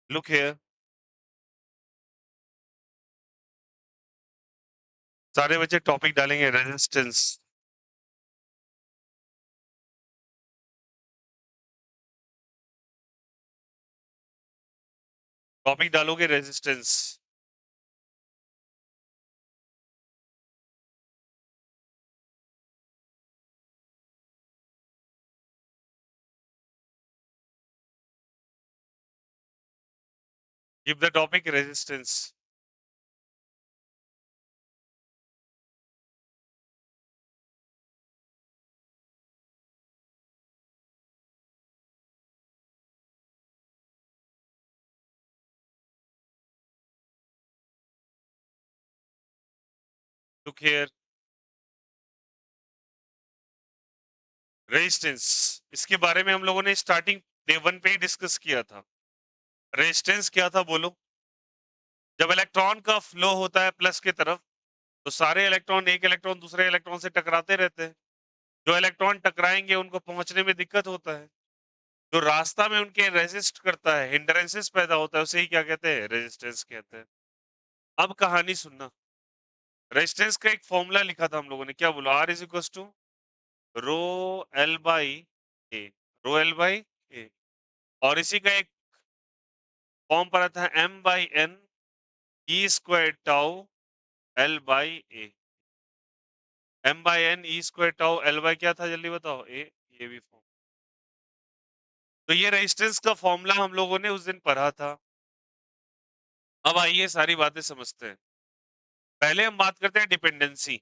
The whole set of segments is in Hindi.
लुक हियर, सारे बच्चे टॉपिक डालेंगे रेजिस्टेंस। टॉपिक डालोगे resistance. Give the topic resistance. Look here, resistance, इसके बारे में हम लोगों ने स्टार्टिंग डे 1 पे ही डिस्कस किया था। रेजिस्टेंस क्या था बोलो? जब इलेक्ट्रॉन का फ्लो होता है प्लस की तरफ, तो सारे इलेक्ट्रॉन एक इलेक्ट्रॉन दूसरे इलेक्ट्रॉन से टकराते रहते हैं। जो इलेक्ट्रॉन टकराएंगे उनको पहुंचने में दिक्कत होता है। जो रास्ता में उनके रेजिस्ट करता है, हिंड्रेंसेस पैदा होता है, उसे ही क्या कहते हैं? रेजिस्टेंस कहते हैं। अब कहानी सुनना। रेजिस्टेंस का एक फॉर्मूला लिखा था हम लोगों ने, क्या बोला? R is equal to rho L by A, rho L by A. और इसी का एक फॉर्म पड़ा था, M by N E square tau L by A. M by N E square tau L by क्या था, जल्दी बताओ? ए। ये भी फॉर्म। तो ये रेजिस्टेंस का फॉर्मूला हम लोगों ने उस दिन पढ़ा था। अब आइए सारी बातें समझते हैं। पहले हम बात करते हैं डिपेंडेंसी,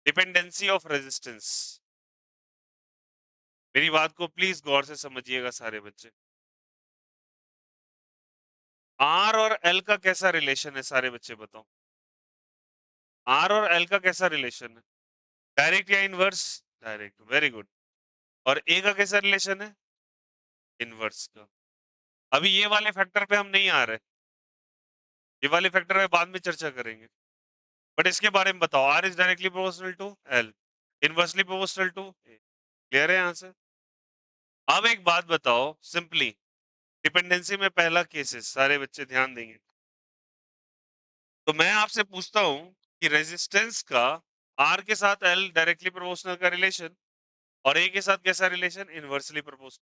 डिपेंडेंसी ऑफ रेजिस्टेंस। मेरी बात को प्लीज गौर से समझिएगा सारे बच्चे। आर और एल का कैसा रिलेशन है, सारे बच्चे बताओ? आर और एल का कैसा रिलेशन है? डायरेक्ट या इनवर्स? Direct, very good. और ए का कैसा रिलेशन है? इनवर्स का। अभी ये वाले फैक्टर पे हम नहीं आ रहे, ये वाले फैक्टर पे बाद में चर्चा करेंगे। बट इसके बारे में बताओ, R is directly proportional to L, inversely proportional to A. Clear है यहां से? अब एक बात बताओ सिंपली, डिपेंडेंसी में पहला केसेस, सारे बच्चे ध्यान देंगे। तो मैं आपसे पूछता हूं कि रेजिस्टेंस का आर के साथ एल डायरेक्टली प्रोपोर्शनल का रिलेशन, और ए के साथ कैसा रिलेशन? Inversely proportional.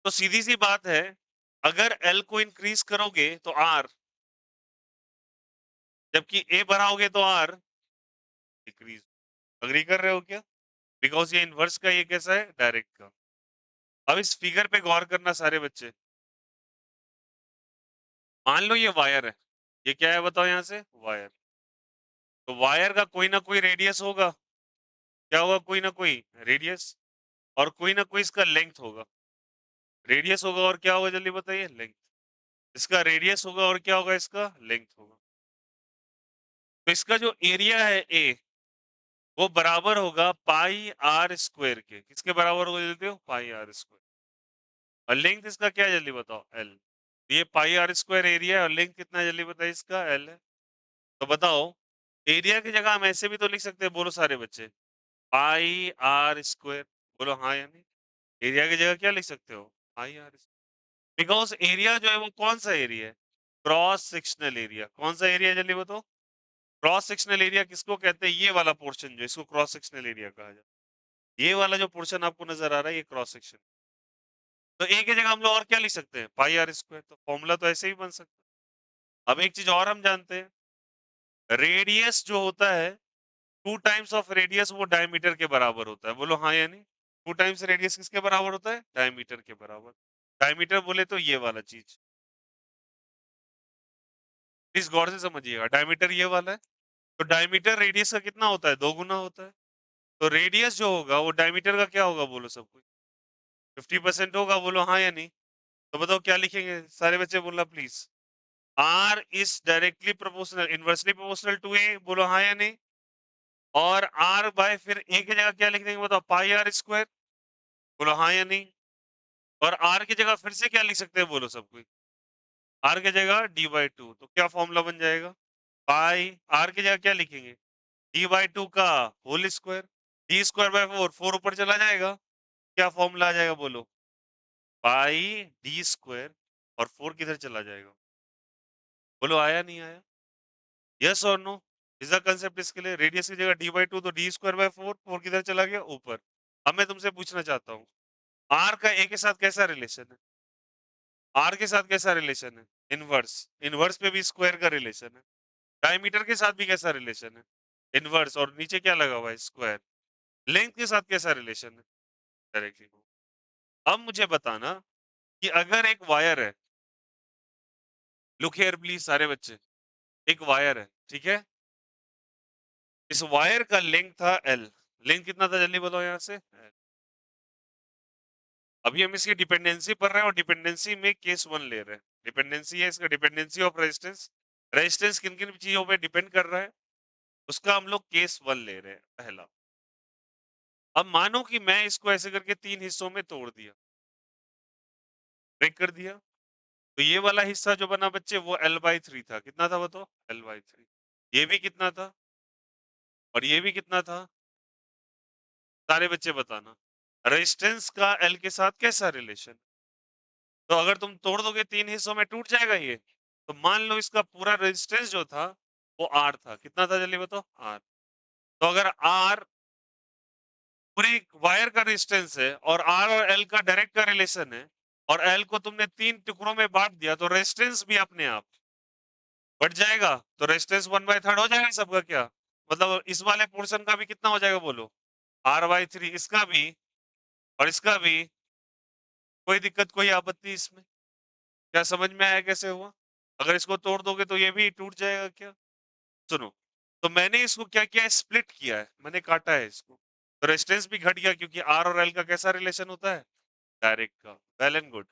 तो सीधी सी बात है, अगर एल को इंक्रीज करोगे तो आर, जबकि ए बढ़ाओगे तो आर डिक्रीज। अग्री कर रहे हो क्या? बिकॉज ये इनवर्स का, ये कैसा है? डायरेक्ट का। अब इस फिगर पे गौर करना सारे बच्चे। मान लो ये वायर है, ये क्या है बताओ? यहां से वायर। तो वायर का कोई ना कोई रेडियस होगा। क्या होगा? कोई ना कोई रेडियस। और कोई ना कोई इसका लेंथ होगा। रेडियस होगा और क्या होगा, जल्दी बताइए? लेंथ। इसका रेडियस होगा और क्या होगा? इसका लेंथ होगा। तो इसका जो एरिया है ए, वो बराबर होगा पाई आर स्क्वायर के। किसके बराबर होगा जल्दी हो? Pi R square. और लेंथ इसका क्या है, जल्दी बताओ? एल। ये पाई आर स्क्वायर एरिया है, और लेंथ कितना है जल्दी बताइए? इसका एल है। तो बताओ, एरिया की जगह हम ऐसे भी तो लिख सकते हैं, बोलो सारे बच्चे? Pi R square. बोलो हाँ या नहीं? एरिया की जगह क्या लिख सकते हो? Pi are. बिकॉज एरिया जो है वो कौन सा एरिया है? Cross sectional area. कौन सा एरिया जल्दी बताओ? क्रॉस सेक्शनल एरिया किसको कहते हैं? ये वाला पोर्शन जो, इसको क्रॉस सेक्शनल एरिया कहा जाता है। ये वाला जो पोर्शन आपको नजर आ रहा है, ये क्रॉस सेक्शन। तो ए की जगह हम लोग और क्या लिख सकते हैं? पाई आर स्क्वायर। तो फॉर्मूला तो ऐसे ही बन सकता है। अब एक चीज और हम जानते हैं, रेडियस जो होता है, 2 टाइम्स ऑफ रेडियस वो डायमीटर के बराबर होता है। बोलो हाँ या नहीं? 2 टाइम्स रेडियस किसके बराबर होता है? डायमीटर के बराबर। डायमीटर बोले तो ये वाला चीज, प्लीज गौर से समझिएगा। डायमीटर ये वाला है। तो डायमीटर रेडियस का कितना होता है? 2 गुना होता है। तो रेडियस जो होगा वो डायमीटर का क्या होगा, बोलो सब कुछ? 50% होगा। बोलो हाँ या नहीं? तो बताओ क्या लिखेंगे सारे बच्चे? बोलना please. R is directly proportional, inversely proportional to A. बोलो हाँ या नहीं? और आर बाय फिर ए की जगह क्या लिख देंगे बताओ? पाई आर स्क्वायर। बोलो हाँ या नहीं? और आर की जगह फिर से क्या लिख सकते हैं, बोलो सब कोई? आर की जगह d/2। तो क्या फॉर्मूला बन जाएगा? पाई आर की जगह क्या लिखेंगे? d/2 का होल स्क्वायर। d² बाय 4, 4 ऊपर चला जाएगा। क्या फॉर्मूला आ जाएगा बोलो? पाई डी स्क्वायर और 4 किधर चला जाएगा? बोलो आया नहीं आया? यस और नो? इज द कंसेप्ट इसके लिए रेडियस की जगह डी बाई टू तो डी स्क्वायर बाय 4, 4 किधर चला गया? ऊपर। अब मैं तुमसे पूछना चाहता हूँ आर का ए के साथ कैसा रिलेशन है? आर के साथ कैसा रिलेशन है? इनवर्स। इनवर्स पे भी स्क्वायर का रिलेशन है। डायमीटर के साथ भी कैसा रिलेशन है? इनवर्स। और नीचे क्या लगा हुआ है? स्क्वायर। लेंथ के साथ कैसा रिलेशन है? डायरेक्टली। अब मुझे बताना कि अगर एक वायर है, लुक हियर प्लीज सारे बच्चे, एक वायर है, ठीक है? इस वायर का लेंथ था एल। लेंथ कितना था जल्दी बताओ यहाँ से? अभी हम इसकी डिपेंडेंसी पढ़ रहे हैं और डिपेंडेंसी में केस वन ले रहे हैं। डिपेंडेंसी है इसका, डिपेंडेंसी ऑफ रेजिस्टेंस। रेजिस्टेंस किन किन चीजों पे डिपेंड कर रहा है उसका हम लोग केस वन ले रहे हैं पहला। अब मानो कि मैं इसको ऐसे करके 3 हिस्सों में तोड़ दिया, ब्रेक कर दिया, तो ये वाला हिस्सा जो बना बच्चे वो L/3 था। कितना था बताओ? L/3। ये भी कितना था और ये भी कितना था? सारे बच्चे बताना। रेजिस्टेंस का L के साथ कैसा रिलेशन? तो अगर तुम तोड़ दोगे 3 हिस्सों में टूट जाएगा ये। तो मान लो इसका पूरा रेजिस्टेंस जो था वो R था। कितना था जल्दी बताओ? R। तो अगर R पूरी वायर का रेजिस्टेंस है और R और L का डायरेक्ट का रिलेशन है और L को तुमने 3 टुकड़ों में बांट दिया तो रेजिस्टेंस भी अपने आप बढ़ जाएगा। तो रेजिस्टेंस 1/3 हो जाएगा सबका क्या? मतलब इस वाले पोर्शन का भी कितना हो जाएगा बोलो? R/3। इसका भी और इसका भी। कोई दिक्कत कोई आपत्ति इसमें? क्या समझ में आया कैसे हुआ? अगर इसको तोड़ दोगे तो ये भी टूट जाएगा क्या? सुनो, तो मैंने इसको क्या किया है? स्प्लिट किया है, मैंने काटा है इसको। तो रेजिस्टेंस भी घट गया क्योंकि आर और एल का कैसा रिलेशन होता है? डायरेक्ट का। Well and good.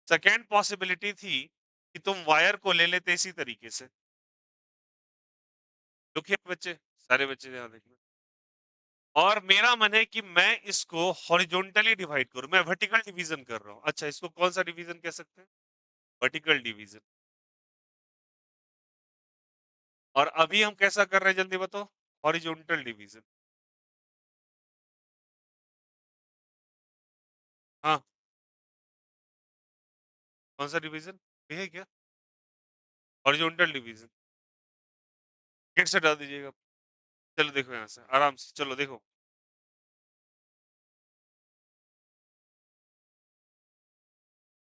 Second possibility थी कि तुम वायर को ले लेते इसी तरीके से। दुखिए बच्चे, सारे बच्चे ध्यान देखना। और मेरा मन है कि मैं इसको हॉरिजॉन्टली डिवाइड करूं, मैं वर्टिकल डिवीजन कर रहा हूं। अच्छा, इसको कौन सा डिवीजन कह सकते हैं? Vertical division. और अभी हम कैसा कर रहे हैं जल्दी बताओ? Horizontal division. हाँ, कौन सा डिवीजन? ये है क्या? Horizontal division. फिर से हटा दीजिएगा। चलो देखो यहाँ से आराम से, चलो देखो।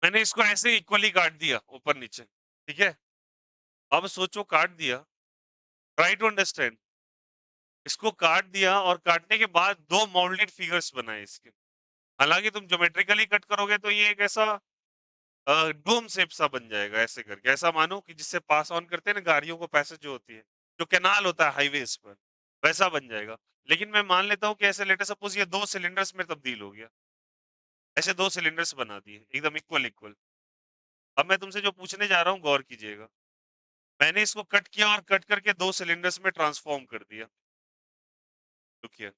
मैंने इसको ऐसे इक्वली काट दिया ऊपर नीचे, ठीक है? अब सोचो काट दिया, ट्राई टू अंडरस्टैंड। इसको काट दिया और काटने के बाद दो मोल्डेड फिगर्स बनाए इसके। हालांकि तुम ज्योमेट्रिकली कट करोगे तो ये एक ऐसा डोम शेप सा बन जाएगा ऐसे करके। ऐसा मानो कि जिससे पास ऑन करते हैं ना गाड़ियों को, पैसेज जो होती है, जो कैनाल होता है हाईवेज पर, वैसा बन जाएगा। लेकिन मैं मान लेता हूँ कि ऐसे लेटर सपोज ये दो सिलेंडर्स में तब्दील हो गया। ऐसे दो सिलेंडर्स बना दिए एकदम इक्वल इक्वल। अब मैं तुमसे जो पूछने जा रहा हूँ गौर कीजिएगा। मैंने इसको कट किया और कट करके दो सिलेंडर्स में ट्रांसफॉर्म कर दिया। रुकिए,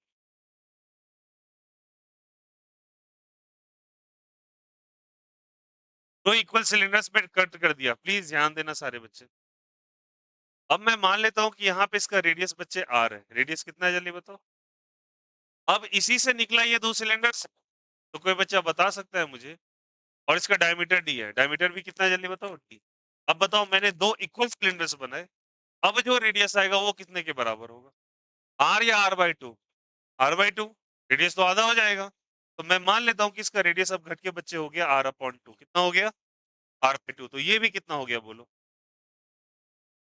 दो इक्वल सिलेंडर्स में कट कर दिया। प्लीज ध्यान देना सारे बच्चे। अब मैं मान लेता हूँ कि यहाँ पे इसका रेडियस बच्चे आर है। रेडियस कितना है जल्दी बताओ? अब इसी से निकला ये दो सिलेंडर्स, तो कोई बच्चा बता सकता है मुझे? और इसका डायमीटर डी है। डायमीटर भी कितना है जल्दी बताओ? डी। अब बताओ, मैंने दो इक्वल सिलेंडर्स बनाए, अब जो रेडियस आएगा वो कितने के बराबर होगा? आर या R/2? R/2। रेडियस तो आधा हो जाएगा। तो मैं मान लेता हूँ कि इसका रेडियस अब घट के बच्चे हो गया R/2। कितना हो गया? R/2। तो ये भी कितना हो गया बोलो?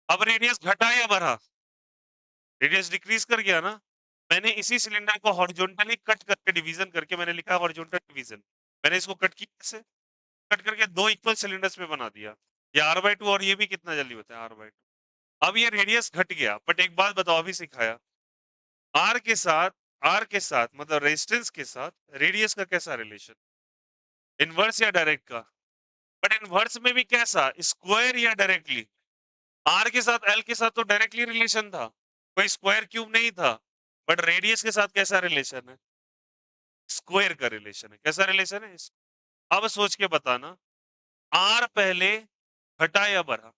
अब रेडियस घटा या बढ़ा? रेडियस डिक्रीज कर गया ना? मैंने इसी सिलेंडर को हॉरिजॉन्टली कट करके डिवीजन करके मैंने लिखा हॉरिजॉन्टल डिवीजन। मैंने इसको कट किया कैसे? कट करके दो इक्वल सिलेंडर्स में बना दिया। ये R/2 और ये भी कितना जल्दी बताया? R/2। अब ये रेडियस घट गया, बट एक बात बताओ, अभी सिखाया आर के साथ, आर के साथ मतलब रेजिस्टेंस के साथ रेडियस का कैसा रिलेशन? इनवर्स या डायरेक्ट का? बट इनवर्स में भी कैसा? स्क्वायर या डायरेक्टली? आर के साथ एल के साथ तो डायरेक्टली रिलेशन था, कोई स्क्वायर क्यूब नहीं था। बट रेडियस के साथ कैसा रिलेशन है? स्क्वायर का रिलेशन है। कैसा रिलेशन है? अब सोच के बताना, आर पहले घटा या बढ़ा?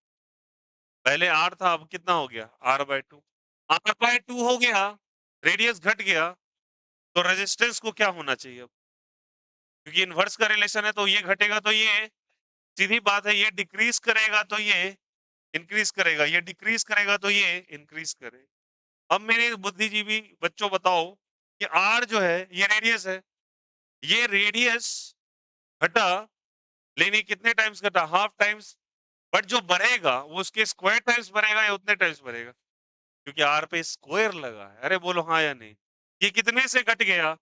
पहले आर था, अब कितना हो गया? R/2। R/2 हो गया, रेडियस घट गया, तो रेजिस्टेंस को क्या होना चाहिए अब? क्योंकि इनवर्स का रिलेशन है, तो ये घटेगा तो ये, सीधी बात है, ये डिक्रीज करेगा तो ये इंक्रीज करेगा, ये डिक्रीज करेगा तो ये इंक्रीज करेगा। अब मेरे बुद्धिजीवी बच्चों बताओ कि आर जो है ये रेडियस है, ये रेडियस घटा, लेकिन कितने टाइम्स घटा? Half times. बट जो बढ़ेगा वो उसके स्क्वायर टाइम्स बढ़ेगा या उतने टाइम्स बढ़ेगा? क्योंकि आर पे स्क्वायर लगा है। अरे बोलो हाँ या नहीं। ये कितने से घट गया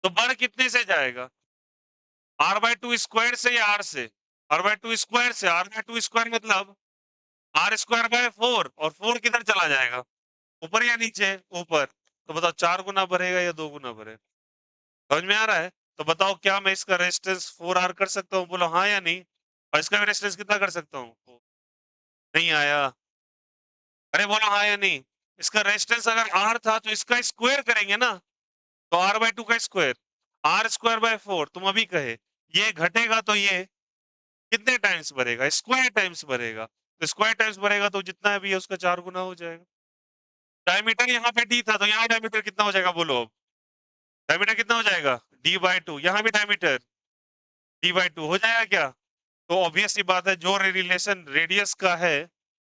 तो बढ़ कितने से जाएगा? आर बाय टू स्क्वायर से या आर से? आर बाय टू स्क्वायर से। आर बाय टू स्क्वायर मतलब आर स्क्वायर बाय फोर, और फोर किधर चला जाएगा? ऊपर या नीचे? ऊपर। तो बताओ 4 गुना बढ़ेगा या 2 गुना बढ़ेगा? समझ में आ रहा है? तो बताओ क्या मैं इसका रेजिस्टेंस 4R कर सकता हूँ? बोलो हाँ या नहीं। और इसका भी रेजिस्टेंस कितना कर सकता हूँ? नहीं आया। अरे बोलो हाँ या नहीं। इसका रेजिस्टेंस अगर R था तो इसका स्क्वायर करेंगे ना, तो R बाय टू का square, R square by four. तुम अभी कहे ये घटेगा तो ये कितने टाइम्स बढ़ेगा? स्क्वायर टाइम्स बढ़ेगा। तो स्क्वायर टाइम्स बढ़ेगा तो जितना भी है उसका 4 गुना हो जाएगा। डायमीटर यहाँ पे d था, तो यहाँ डायमीटर कितना हो जाएगा बोलो? डायमीटर कितना हो जाएगा? d by two. यहाँ भी डायमीटर d बाय टू हो जाएगा क्या? तो ऑब्वियस सी बात है, जो रिलेशन रेडियस का है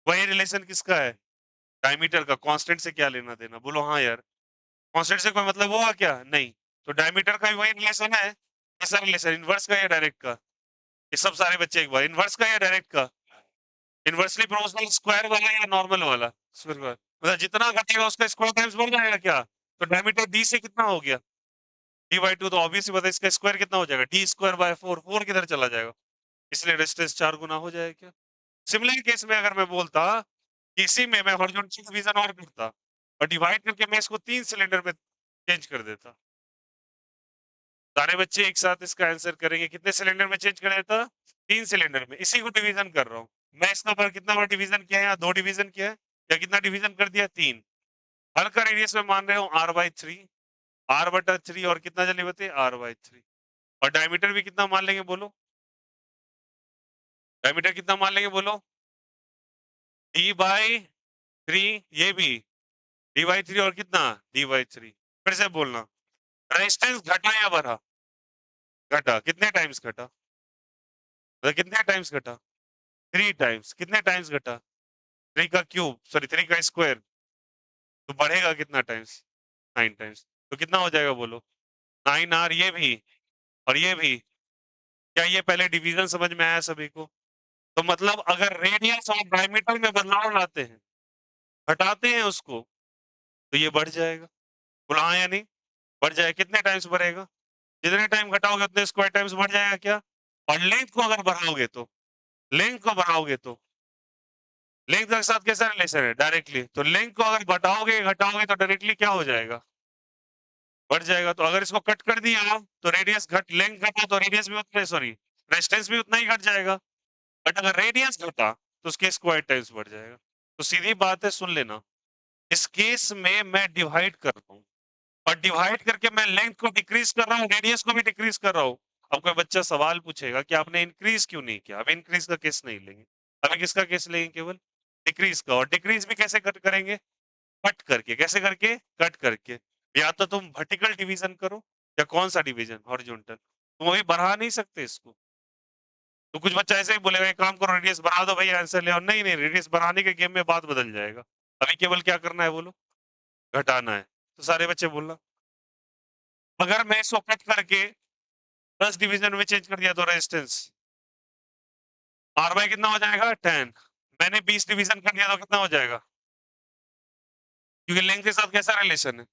वही रिलेशन किसका है? डायमीटर का। कांस्टेंट से क्या लेना देना? बोलो हाँ यार। कांस्टेंट से कोई मतलब होगा क्या? नहीं। तो डायमीटर का भी वही रिलेशन है। कैसा रिलेशन? इनवर्स का या डायरेक्ट का? ये सब सारे बच्चे एक बार, इनवर्स का या डायरेक्ट का? इनवर्सली प्रोपोर्शनल स्क्वायर वाला या नॉर्मल वाला? स्क्वायर वाला। मतलब जितना घटेगा उसका स्क्वायर टाइम्स बढ़ जाएगा क्या? तो डायमीटर डी से कितना हो गया? D by two. तो ऑब्वियसली बता इसका स्क्वायर कितना हो जाएगा? D square by four. Four किधर चला जाएगा? इसलिए रेजिस्टेंस 4 गुना हो जाएगा क्या? सिमिलर केस में अगर मैं बोलता कि इसी में मैं हॉरिजॉन्टल डिवीजन और करता और डिवाइड करके मैं इसको 3 सिलेंडर में चेंज कर देता। सारे बच्चे एक साथ इसका आंसर करेंगे। कितने सिलेंडर में चेंज कर देता? 3 सिलेंडर में। इसी को डिवीजन कर रहा हूँ मैं। इसका पर कितना बार डिवीजन किया है? यहाँ 2 डिवीजन किया है, या कितना डिवीजन कर दिया? 3। हर का रेडियस में मान रहे हो आर बाई थ्री, आर बटा थ्री, और कितना जल्दी बते? R by three. और डायमीटर भी कितना मान लेंगे बोलो? डायमीटर कितना मान लेंगे बोलो? D by three. ये भी डी बाई थ्री, और कितना? D by three. फिर से बोलना। रेजिस्टेंस घटा या बढ़ा? घटा। कितने टाइम्स घटा? मतलब कितने टाइम्स घटा? 3 टाइम्स। कितने टाइम्स घटा? 3 का क्यूब, सॉरी 3 का स्क्वायर। तो बढ़ेगा कितना टाइम्स? 9 टाइम्स। तो कितना हो जाएगा बोलो? 9R। ये भी और ये भी। क्या ये पहले डिवीजन समझ में आया सभी को? तो मतलब अगर रेडियस और डायमीटर में बदलाव लाते हैं, घटाते हैं उसको, तो ये बढ़ जाएगा। बोला हाँ या नहीं? बढ़ जाएगा। कितने टाइम्स बढ़ेगा? जितने टाइम घटाओगे उतने स्क्वायर टाइम्स बढ़ जाएगा क्या? और लेंथ को अगर बढ़ाओगे तो, लेंथ को बढ़ाओगे तो, लेंथ के साथ कैसा रिलेशन है? डायरेक्टली। तो लेंथ को अगर बढ़ाओगे घटाओगे तो डायरेक्टली क्या हो जाएगा? बढ़ जाएगा। तो अगर इसको कट कर दिया तो रेडियस घट, लेंथ घटा तो रेडियस भी उतना, सॉरी रेजिस्टेंस भी उतना ही घट जाएगा। बट अगर रेडियस घटा तो उसके स्क्वायर टाइम्स बढ़ जाएगा। तो सीधी बात है, सुन लेना। इस केस में मैं डिवाइड कर रहा हूँ, और डिवाइड करके मैं लेंथ को डिक्रीज कर रहा हूँ, रेडियस को भी डिक्रीज कर रहा हूँ। अब कोई बच्चा सवाल पूछेगा कि आपने इंक्रीज क्यों नहीं किया? अब इंक्रीज का केस नहीं लेंगे, अभी किसका केस लेंगे? केवल डिक्रीज का। और डिक्रीज भी कैसे कट करेंगे? कट करके। कैसे करके? कट करके। या तो तुम वर्टिकल डिवीजन करो, या कौन सा डिवीजन? हॉरिजॉन्टल। तुम अभी बढ़ा नहीं सकते इसको। तो कुछ बच्चा ऐसे ही बोलेगा एक काम करो रेडियस बढ़ा दो भैया आंसर ले आओ। नहीं नहीं, रेडियस बढ़ाने के गेम में बात बदल जाएगा। अभी केवल क्या करना है बोलो? घटाना है। तो सारे बच्चे बोलना। अगर मैं इसको कट करके 10 डिवीजन में चेंज कर दिया तो रेजिस्टेंस आर बाई कितना हो जाएगा? 10। मैंने 20 डिवीजन कर दिया तो कितना हो जाएगा? क्योंकि लेंथ के साथ कैसा रिलेशन है?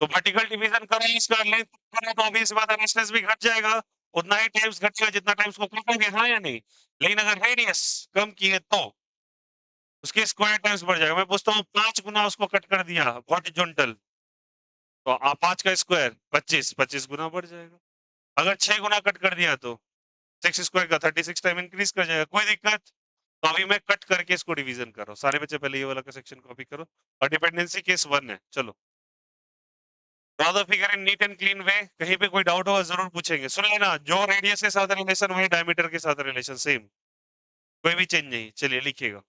तो वर्टिकल डिवीजन करो, इसका लेंथ करो, तो ऑब्वियस बात है रेजिस्टेंस भी घट जाएगा। उतना ही टाइम्स घटेगा जितना टाइम्स को काटोगे, हाँ या नहीं? लेकिन अगर रेडियस कम किए तो उसके स्क्वायर टाइम्स बढ़ जाएगा। मैं पूछता हूँ 5 गुना उसको कट कर दिया हॉरिजॉन्टल, तो आप 5 का स्क्वायर 25, 25 गुना बढ़ जाएगा। अगर 6 गुना कट कर दिया तो 6 स्क्वायर का 36 टाइम इंक्रीज कर जाएगा। कोई दिक्कत? तो अभी मैं कट करके इसको डिवीजन कर रहा हूँ। सारे बच्चे पहले ये वाला का सेक्शन कॉपी करो। और डिपेंडेंसी केस 1 है। चलो draw the figure in neat and clean way. कहीं पे कोई डाउट होगा जरूर पूछेंगे। सुन लेना, जो रेडियस के साथ रिलेशन वही डायमीटर के साथ रिलेशन सेम, कोई भी चेंज नहीं। चलिए लिखिएगा।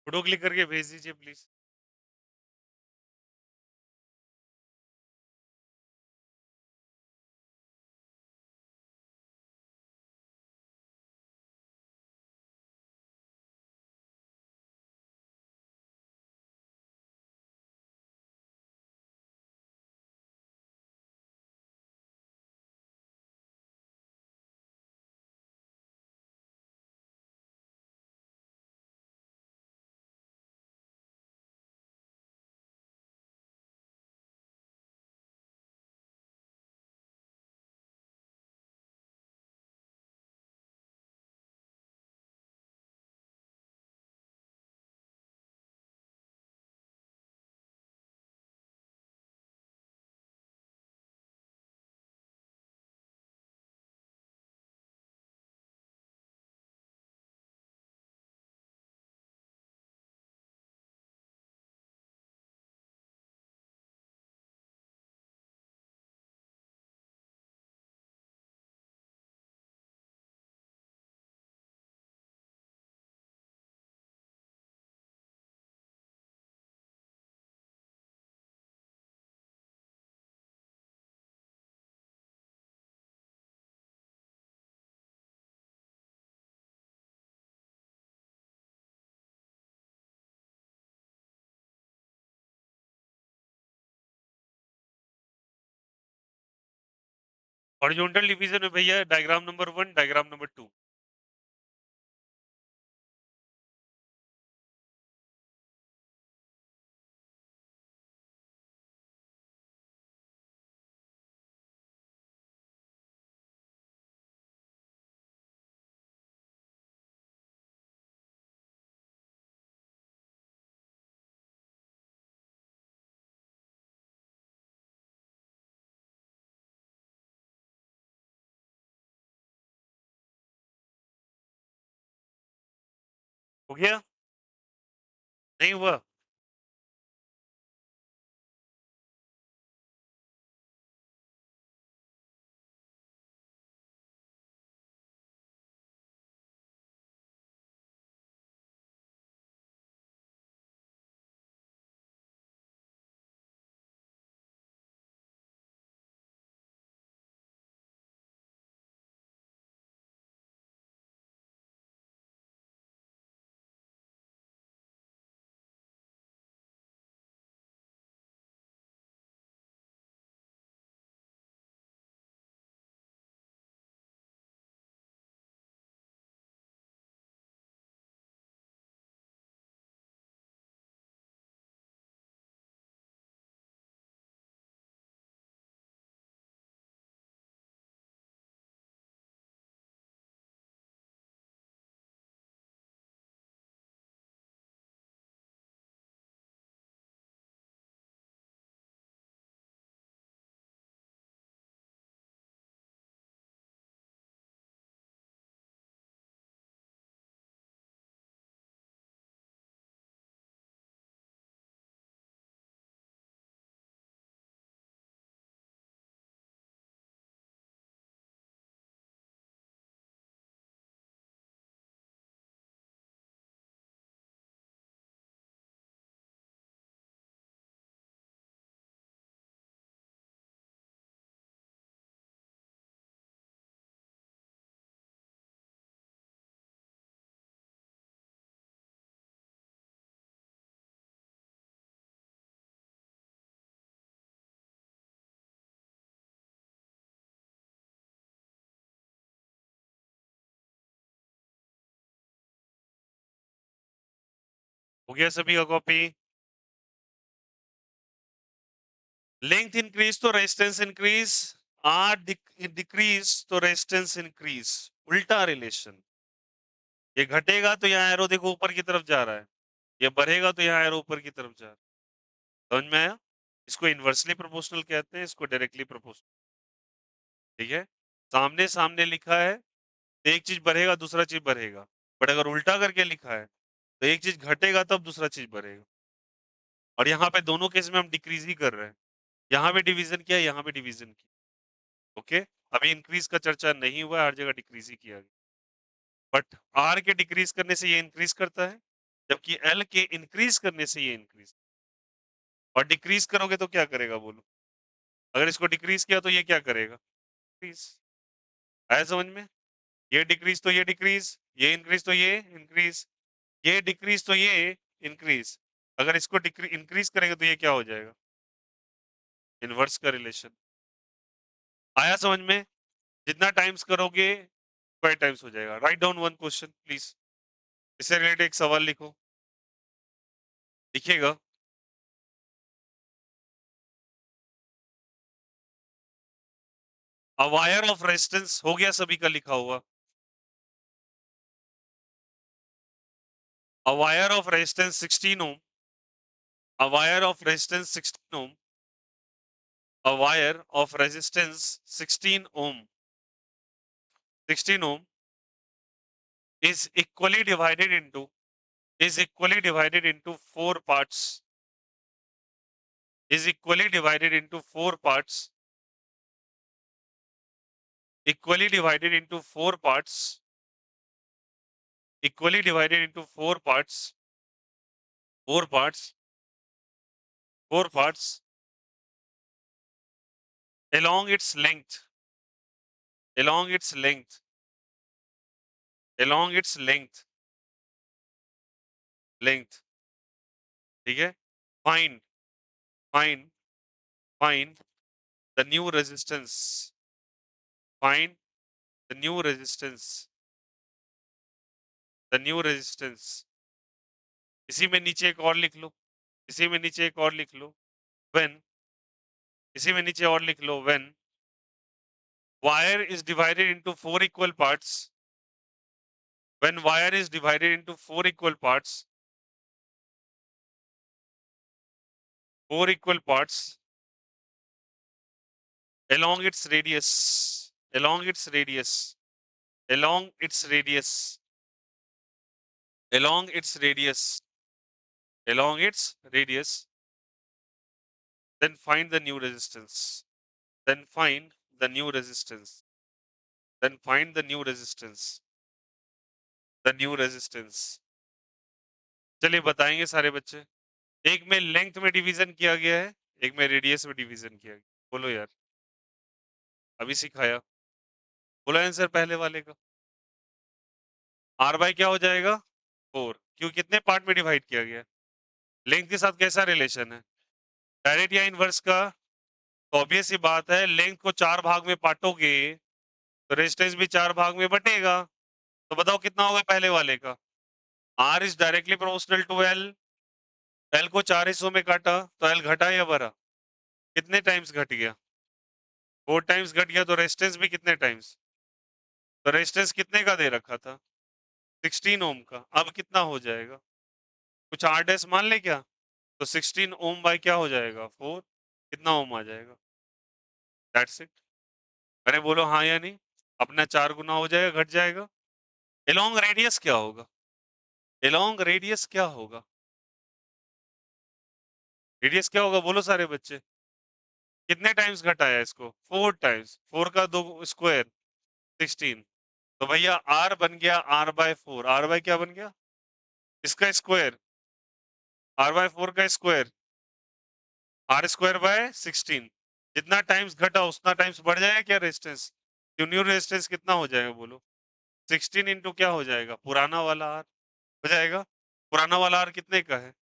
फोटो क्लिक करके भेज दीजिए प्लीज। हॉरिजॉन्टल डिवीजन में भैया डायग्राम नंबर 1, डायग्राम नंबर 2। हो गया? नहीं हुआ? हो गया सभी का कॉपी? लेंथ इंक्रीज तो रेजिस्टेंस इंक्रीज, आर डिक्रीज तो रेजिस्टेंस इंक्रीज, उल्टा रिलेशन। ये घटेगा तो यहाँ एरो देखो ऊपर की तरफ जा रहा है, ये बढ़ेगा तो यहाँ एरो ऊपर की तरफ जा रहा है। समझ में आया? इसको इन्वर्सली प्रोपोर्शनल कहते हैं, इसको डायरेक्टली प्रोपोर्शनल। ठीक है, सामने सामने लिखा है तो एक चीज बढ़ेगा दूसरा चीज बढ़ेगा, बट अगर उल्टा करके लिखा है तो एक चीज घटेगा तब दूसरा चीज बढ़ेगा। और यहाँ पे दोनों केस में हम डिक्रीज ही कर रहे हैं, यहाँ पे डिवीजन किया, यहाँ पे डिवीजन किया। ओके, अभी इंक्रीज का चर्चा नहीं हुआ, हर जगह डिक्रीज ही किया गया, बट आर के डिक्रीज करने से ये इंक्रीज करता है, जबकि एल के इंक्रीज करने से ये इंक्रीज, और डिक्रीज करोगे तो क्या करेगा बोलो? अगर इसको डिक्रीज किया तो ये क्या करेगा? डिक्रीज। आया समझ में? ये डिक्रीज तो ये डिक्रीज, ये इंक्रीज तो ये इंक्रीज, ये डिक्रीज तो ये इंक्रीज। अगर इसको इंक्रीज करेंगे तो ये क्या हो जाएगा? इनवर्स का रिलेशन। आया समझ में? जितना टाइम्स करोगे स्क्वायर टाइम्स हो जाएगा। Write down one question please. इससे रिलेटेड एक सवाल लिखो, लिखिएगा। अ वायर ऑफ रेजिस्टेंस हो गया, सभी का लिखा हुआ। A wire of resistance 16 ohm. A wire of resistance 16 ohm. A wire of resistance 16 ohm. 16 ohm is equally divided into four parts. Is equally divided into four parts. Equally divided into four parts. Equally divided into four parts. Four parts. Four parts along its length. Along its length. Along its length. Length. ठीक है? Find. Find. Find the new resistance. Find the new resistance. The new resistance. इसी में नीचे एक और लिख लो, इसी में नीचे एक और लिख लो, when, इसी में नीचे और लिख लो, when wire is divided into four equal parts, when wire is divided into four equal parts, four equal parts along its radius, along its radius, along its radius, along its radius, along its radius, then find the new resistance. Then find the new resistance. Then find the new resistance. The new resistance. चलिए बताएंगे सारे बच्चे। एक में लेंथ में डिवीजन किया गया है, एक में रेडियस में डिवीजन किया गया। बोलो यार, अभी सिखाया। बोला आंसर पहले वाले का। आर बाई क्या हो जाएगा? 4। क्यों, कितने पार्ट में डिवाइड किया गया? लेंथ के साथ कैसा रिलेशन है? डायरेक्ट या इनवर्स का? तो ऑब्वियस सी बात है, लेंथ को 4 भाग में बांटोगे तो रेजिस्टेंस भी 4 भाग में बटेगा। तो बताओ कितना होगा पहले वाले का? R is directly proportional to L. L को 4 हिस्सों में काटा तो एल घटा या बढ़ा? कितने टाइम्स घट गया? 4 टाइम्स घट गया। तो रेजिस्टेंस भी कितने टाइम्स? तो रेजिस्टेंस कितने का दे रखा था? 16 ओम का। अब कितना हो जाएगा? कुछ आर एस मान ले क्या? तो 16 ओम बाय क्या हो जाएगा? 4। कितना ओम आ जाएगा? That's it. अरे बोलो हाँ या नहीं। अपना 4 गुना हो जाएगा, घट जाएगा। एलोंग रेडियस क्या होगा? एलोंग रेडियस क्या होगा? रेडियस क्या होगा बोलो सारे बच्चे। कितने टाइम्स घटाया इसको? 4 टाइम्स। 4 का 2 स्क्वायर 16। तो भैया आर बन गया आर बाय 4। आर बाय क्या बन गया? इसका स्क्वायर। आर बाय 4 का स्क्वायर। R square bye 16। जितना टाइम्स घटा उतना टाइम्स बढ़ जाएगा क्या रेजिस्टेंस? न्यू रेजिस्टेंस कितना हो जाएगा बोलो? 16 इंटू क्या हो जाएगा? पुराना वाला आर हो जाएगा। पुराना वाला आर कितने का है?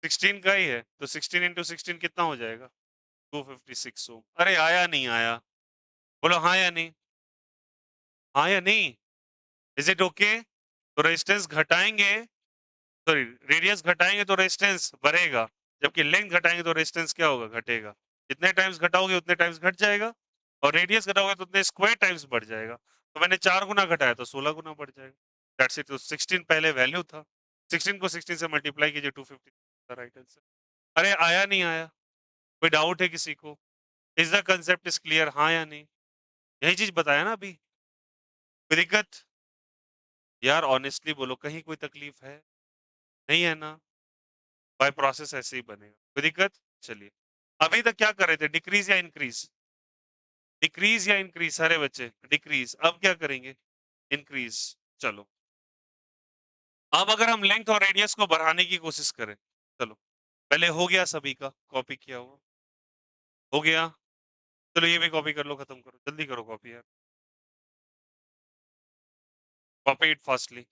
16 का ही है। तो 16 इंटू 16 कितना हो जाएगा? 256 ओम। अरे आया नहीं आया? बोलो हाँ या नहीं। हाँ या नहीं? Is it okay? तो रेजिस्टेंस घटाएंगे, सॉरी रेडियस घटाएंगे तो रेजिस्टेंस बढ़ेगा, जबकि लेंथ घटाएंगे तो रेजिस्टेंस क्या होगा? घटेगा। जितने टाइम्स घटाओगे उतने टाइम्स घट जाएगा, और रेडियस घटाओगे तो उतने स्क्वायर टाइम्स बढ़ जाएगा। तो मैंने 4 गुना घटाया तो 16 गुना बढ़ जाएगा। That's it. तो 16 पहले वैल्यू था, 16 को 16 से मल्टीप्लाई कीजिए, 250 राइट आंसर। अरे आया नहीं आया? कोई डाउट है किसी को? Is the concept is clear, हाँ या नहीं? यही चीज बताया ना अभी। कोई दिक्कत? यार ऑनेस्टली बोलो, कहीं कोई तकलीफ है? नहीं है ना? बाय प्रोसेस ऐसे ही बनेगा। कोई दिक्कत? चलिए, अभी तक क्या कर रहे थे? डिक्रीज या इंक्रीज? डिक्रीज या इंक्रीज सारे बच्चे? डिक्रीज। अब क्या करेंगे? इंक्रीज। चलो अब अगर हम लेंथ और रेडियस को बढ़ाने की कोशिश करें, चलो पहले हो गया सभी का कॉपी किया हुआ, हो गया, चलो ये भी कॉपी कर लो, खत्म करो, जल्दी करो कॉपी यार, कॉपी इट फास्टली।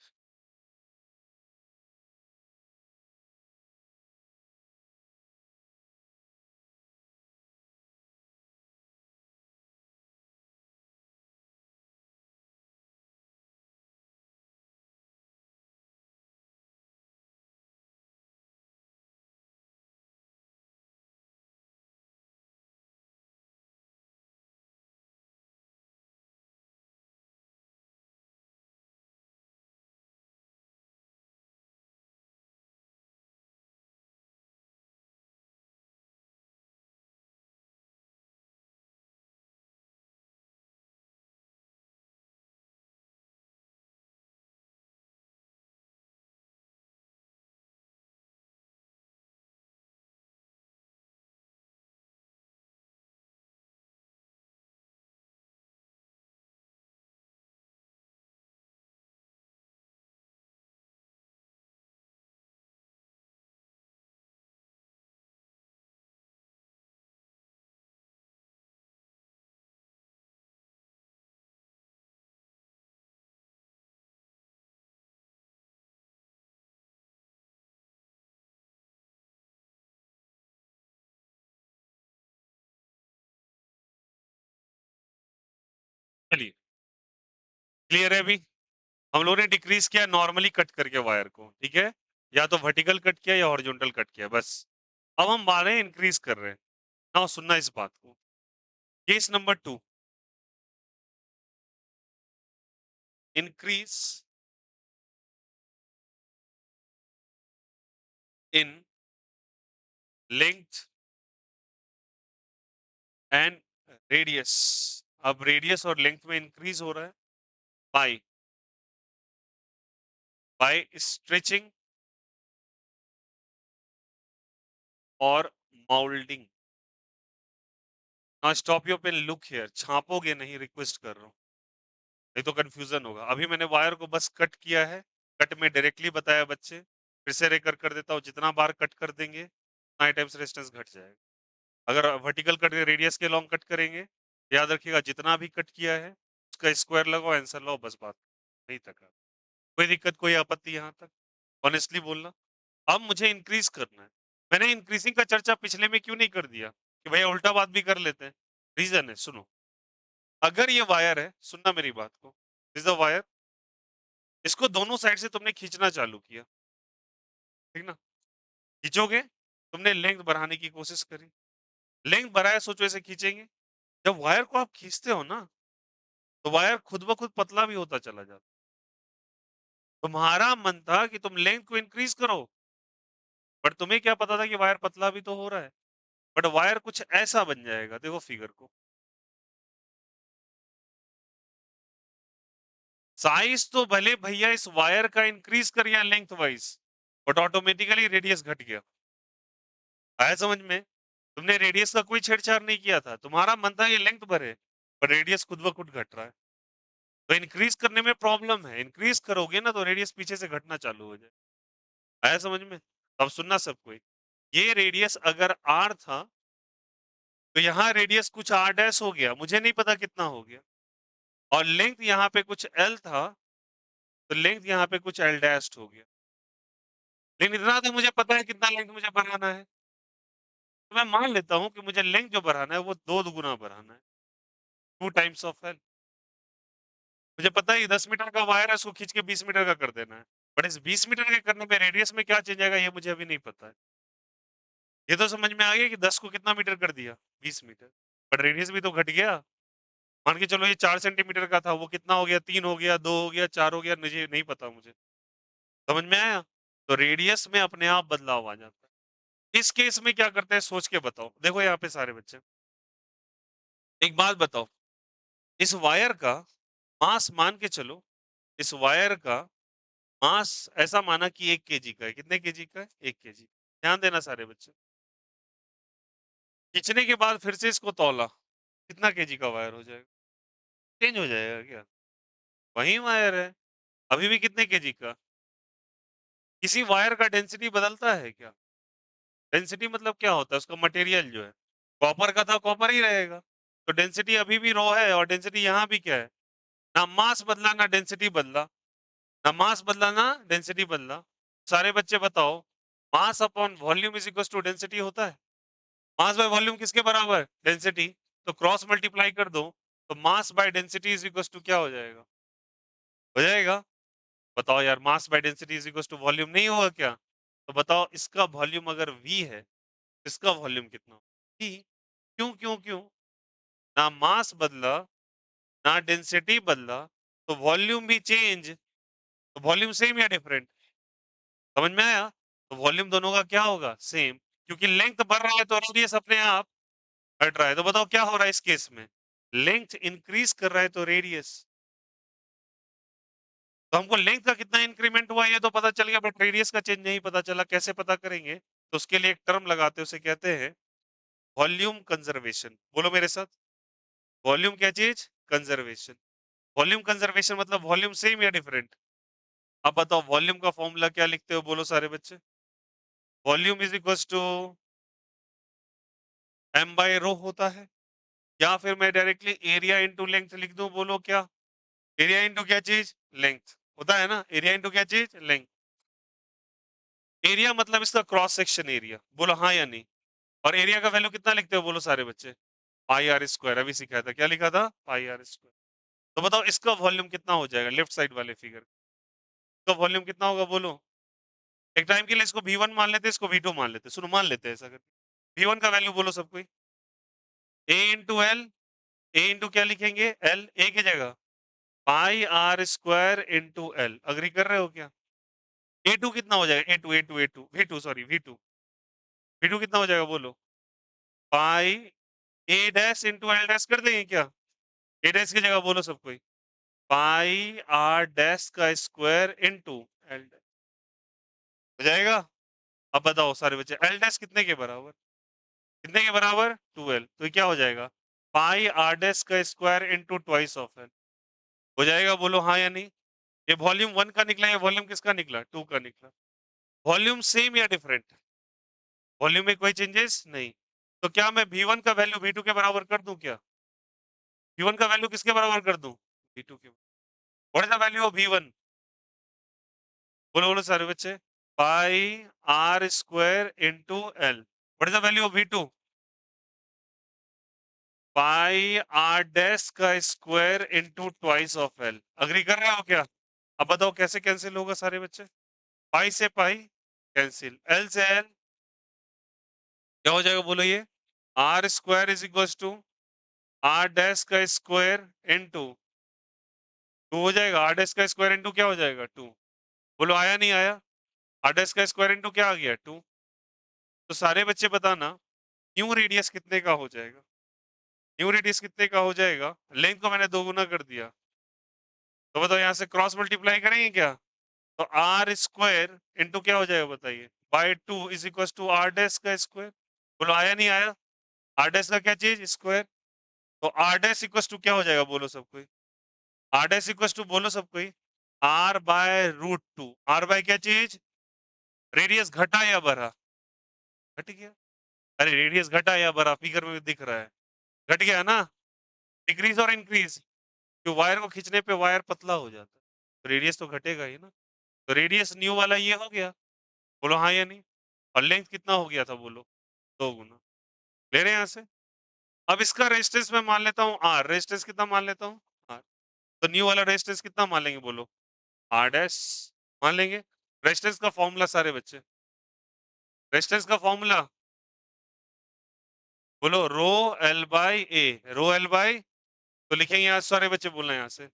चलिए, क्लियर है अभी? हम लोगों ने डिक्रीज किया नॉर्मली कट करके वायर को, ठीक है? या तो वर्टिकल कट किया या हॉरिजॉन्टल कट किया, बस। अब हम मान रहे हैं इंक्रीज कर रहे हैं। नाउ सुनना इस बात को। Case number 2, increase in length and radius. अब रेडियस और लेंथ में इंक्रीज हो रहा है बाय बाय स्ट्रेचिंग और moulding. Now stop your pen, look here, छापोगे नहीं, रिक्वेस्ट कर रहा हूँ, नहीं तो कंफ्यूजन होगा। अभी मैंने वायर को बस कट किया है, कट में डायरेक्टली बताया बच्चे, फिर से रेकर कर देता हूँ, जितना बार कट कर देंगे उतना टाइम्स रेजिस्टेंस घट जाएगा। अगर वर्टिकल कट रेडियस के लॉन्ग कट करेंगे, याद रखिएगा जितना भी कट किया है उसका स्क्वायर लगाओ, आंसर लाओ, बस बात नहीं तक। कोई दिक्कत, कोई आपत्ति यहाँ तक? ऑनेस्टली बोलना। अब मुझे इंक्रीज करना है। मैंने इंक्रीजिंग का चर्चा पिछले में क्यों नहीं कर दिया कि भैया उल्टा बात भी कर लेते हैं? रीजन है, सुनो। अगर ये वायर है, सुनना मेरी बात को, दिस अ वायर, इसको दोनों साइड से तुमने खींचना चालू किया, ठीक ना? खींचोगे, तुमने लेंथ बढ़ाने की कोशिश करी, लेंथ बढ़ाया, सोचो ऐसे खींचेंगे, जब वायर को आप खींचते हो ना, तो वायर खुद ब खुद पतला भी होता चला जाता। तुम्हारा मन था कि तुम लेंथ को इंक्रीज करो, बट तुम्हें क्या पता था कि वायर पतला भी तो हो रहा है। बट वायर कुछ ऐसा बन जाएगा, देखो फिगर को, साइज तो भले भैया इस वायर का इंक्रीज कर या length wise, but automatically radius घट गया। आया समझ में? तुमने रेडियस का कोई छेड़छाड़ नहीं किया था, तुम्हारा मन था ये लेंथ बढ़े, पर रेडियस खुद ब खुद घट रहा है। तो इंक्रीज करने में प्रॉब्लम है, इंक्रीज करोगे ना तो रेडियस पीछे से घटना चालू हो जाए। आया समझ में? अब सुनना सब कोई, ये रेडियस अगर r था, तो यहाँ रेडियस कुछ r डैश हो गया, मुझे नहीं पता कितना हो गया, और लेंथ यहाँ पे कुछ l था, तो लेंथ यहाँ पे कुछ l डैश हो गया। लेकिन इतना तो मुझे पता है कितना लेंथ मुझे बढ़ाना है, तो मैं मान लेता हूँ कि मुझे लेंथ जो बढ़ाना है वो 2 गुना बढ़ाना है, 2 टाइम्स ऑफ l। मुझे पता है ये 10 मीटर का वायर है, उसको खींच के 20 मीटर का कर देना है, बट इस 20 मीटर के करने में रेडियस में क्या चेंज आएगा ये मुझे अभी नहीं पता है। ये तो समझ में आ गया कि 10 को कितना मीटर कर दिया, 20 मीटर, बट रेडियस भी तो घट गया। मान के चलो ये 4 सेंटीमीटर का था, वो कितना हो गया, 3 हो गया, 2 हो गया, 4 हो गया, मुझे नहीं पता मुझे। समझ में आया? तो रेडियस में अपने आप बदलाव आ जाता है। इस केस में क्या करते हैं सोच के बताओ, देखो यहाँ पे सारे बच्चे, एक बात बताओ, इस वायर का मास मान के चलो, इस वायर का मास ऐसा माना कि 1 kg का है, कितने केजी का है? 1 kg। ध्यान देना सारे बच्चे, खींचने के बाद फिर से इसको तौला, कितना केजी का वायर हो जाएगा? चेंज हो जाएगा क्या? वही वायर है, अभी भी कितने केजी का? किसी वायर का डेंसिटी बदलता है क्या? डेंसिटी मतलब क्या होता है? उसका मटेरियल जो है, कॉपर का था कॉपर ही रहेगा। तो डेंसिटी अभी भी रॉ है और डेंसिटी यहाँ भी क्या है? ना मास बदला ना डेंसिटी बदला, ना मास बदला ना डेंसिटी बदला। सारे बच्चे बताओ, mass upon volume is equal to density होता है? मास बाय वॉल्यूम किसके बराबर? डेंसिटी। तो क्रॉस मल्टीप्लाई कर दो, तो mass by density is equal to क्या हो जाएगा? हो जाएगा? बताओ यार, mass by density is equal to volume नहीं होगा क्या? तो बताओ, इसका वॉल्यूम अगर v है, इसका वॉल्यूम कितना होगा? v। क्यों क्यों क्यों? ना मास बदला ना डेंसिटी बदला, तो वॉल्यूम भी चेंज। तो वॉल्यूम सेम या डिफरेंट? समझ में आया? तो वॉल्यूम दोनों का क्या होगा? सेम। क्योंकि लेंथ बढ़ रहा है तो रेडियस अपने आप घट रहा है। तो बताओ क्या हो रहा है इस केस में? लेंथ इंक्रीज कर रहा है तो रेडियस। तो हमको लेंथ का कितना इंक्रीमेंट हुआ ये तो पता चल गया, बट रेडियस का चेंज नहीं पता चला। कैसे पता करेंगे? तो उसके लिए एक टर्म लगाते हैं, उसे कहते हैं वॉल्यूम कंजर्वेशन। बोलो मेरे साथ, वॉल्यूम क्या चीज? कंजर्वेशन। वॉल्यूम कंजर्वेशन मतलब वॉल्यूम सेम या डिफरेंट? अब बताओ वॉल्यूम का फॉर्मूला क्या लिखते हो? बोलो सारे बच्चे। Volume is equal to m by rho होता है, या फिर मैं डायरेक्टली एरिया इंटू लेंथ लिख दूं? बोलो क्या? एरिया इंटू क्या चीज? लेंथ होता है ना। एरिया इंटू क्या चीज? लेंथ। एरिया मतलब इसका क्रॉस सेक्शन एरिया। बोलो हाँ या नहीं? और एरिया का वैल्यू कितना लिखते हो? बोलो सारे बच्चे। Pi R square. अभी सिखाया था, क्या लिखा था? पाई आर स्क्वायर। तो बताओ इसका वॉल्यूम कितना हो जाएगा? लेफ्ट साइड वाले फिगर का वॉल्यूम कितना होगा? बोलो। एक टाइम के लिए इसको V1 मान लेते, इसको V2 मान लेते। सुनो, मान लेते हैं ऐसा करके। V1 का वैल्यू बोलो सब कोई। A into L. A into क्या लिखेंगे? एल। ए की जगह pi R square into L. Agree कर रहे हो क्या? A2 कितना हो जाएगा? A2 V2 सॉरी V2 कितना हो जाएगा? बोलो। पाई ए डैश इंटू एल डैश कर देंगे क्या? ए डैश की जगह बोलो सब कोई। पाई आर डैश का स्क्वायर इंटू एल डैश हो जाएगा। अब बताओ सारे बच्चे, एल डैश कितने के बराबर? कितने के बराबर? 2l। तो ये क्या हो जाएगा? पाई आर डैश का square into twice of L. हो जाएगा? बोलो हाँ या नहीं? ये वॉल्यूम 1 का निकला, ये वॉल्यूम किसका निकला? 2 का निकला। वॉल्यूम सेम या डिफरेंट? वॉल्यूम में कोई चेंजेस नहीं। तो क्या मैं V1 का वैल्यू V2 के बराबर कर दूं क्या? V1 का वैल्यू किसके बराबर कर दूं? V2 के। What is the value of V1? बोलो बोलो सारे बच्चे। Pi R square into L. What is the value of V2? Pi R dash का square into twice of L. Agree कर रहे हो क्या? अब बताओ कैसे कैंसिल होगा सारे बच्चे? पाई से पाई कैंसिल, एल से एल क्या हो जाएगा? बोलो ये। R square is equal to R dash का स्क्वायर इंटू 2 हो जाएगा। आर डैश का स्क्वायर इंटू क्या हो जाएगा? 2। बोलो आया नहीं आया? आर डैश का स्क्वायर इंटू क्या आ गया? 2। तो सारे बच्चे बताना, न्यू रेडियस कितने का हो जाएगा? न्यू रेडियस कितने का हो जाएगा? लेंथ को मैंने 2 गुना कर दिया। तो बताओ यहाँ से क्रॉस मल्टीप्लाई करेंगे क्या? तो आर स्क्वायर इंटू क्या हो जाएगा बताइए? By 2 is equal to R dash का स्क्वायर। बोलो आया नहीं आया? आर डैश का क्या चीज? स्क्वायर। तो आर डैश इक्वल टू क्या हो जाएगा? बोलो सब कोई। आर डैश इक्वल टू बोलो सब कोई। R by root 2। R by क्या चीज? रेडियस घटा या बढ़ा? घट गया। अरे रेडियस घटा या बढ़ा? फिगर में दिख रहा है, घट गया ना। डिक्रीज और इंक्रीज? तो वायर को खींचने पे वायर पतला हो जाता है, तो रेडियस तो घटेगा ही ना। तो रेडियस न्यू वाला ये हो गया। बोलो हाँ या नहीं? और लेंथ कितना हो गया था? बोलो। 2 गुना। ले रहे हैं यहाँ से? अब इसका रेजिस्टेंस मैं मान लेता हूँ आर। रेजिस्टेंस कितना मान लेता हूँ? आर। तो न्यू वाला रेजिस्टेंस कितना मान लेंगे? बोलो। आर डैश मान लेंगे। रेजिस्टेंस का फॉर्मूला सारे बच्चे, रेजिस्टेंस का फॉर्मूला बोलो। रो L by A. Rho L by, तो लिखेंगे यहाँ सारे बच्चे, बोलना यहाँ से।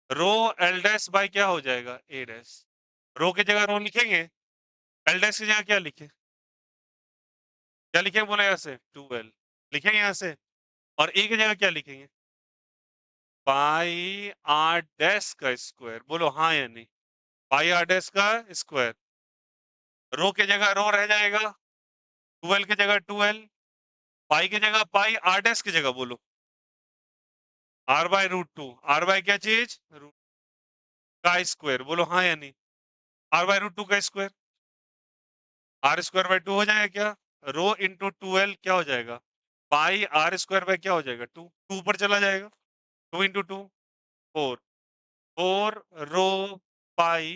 रो एल डैश बाई क्या हो जाएगा? ए डैश। रो की जगह रो लिखेंगे, एल डैश की जगह क्या लिखे? क्या लिखेंगे? बोला यहाँ से 2l लिखेंगे यहाँ से। और ए की जगह क्या लिखेंगे? पाई आर डैश का स्क्वायर। बोलो हाँ या नहीं? पाई आर डैश का स्क्वायर। रो की जगह रो रह जाएगा, 2l की जगह 2l, पाई की जगह पाई, आर डैश की जगह बोलो R by root 2। R by क्या चीज? रूट का स्क्वायर। बोलो हाँ या नहीं? आर बाय रूट 2 का स्क्वायर। आर स्क्वायर बाय 2 हो जाएगा क्या? रो इंटू 2l क्या हो जाएगा? पाई आर स्क्वायर बाय क्या हो जाएगा? 2 2 ऊपर चला जाएगा, 2 into 2 4 4 rho pi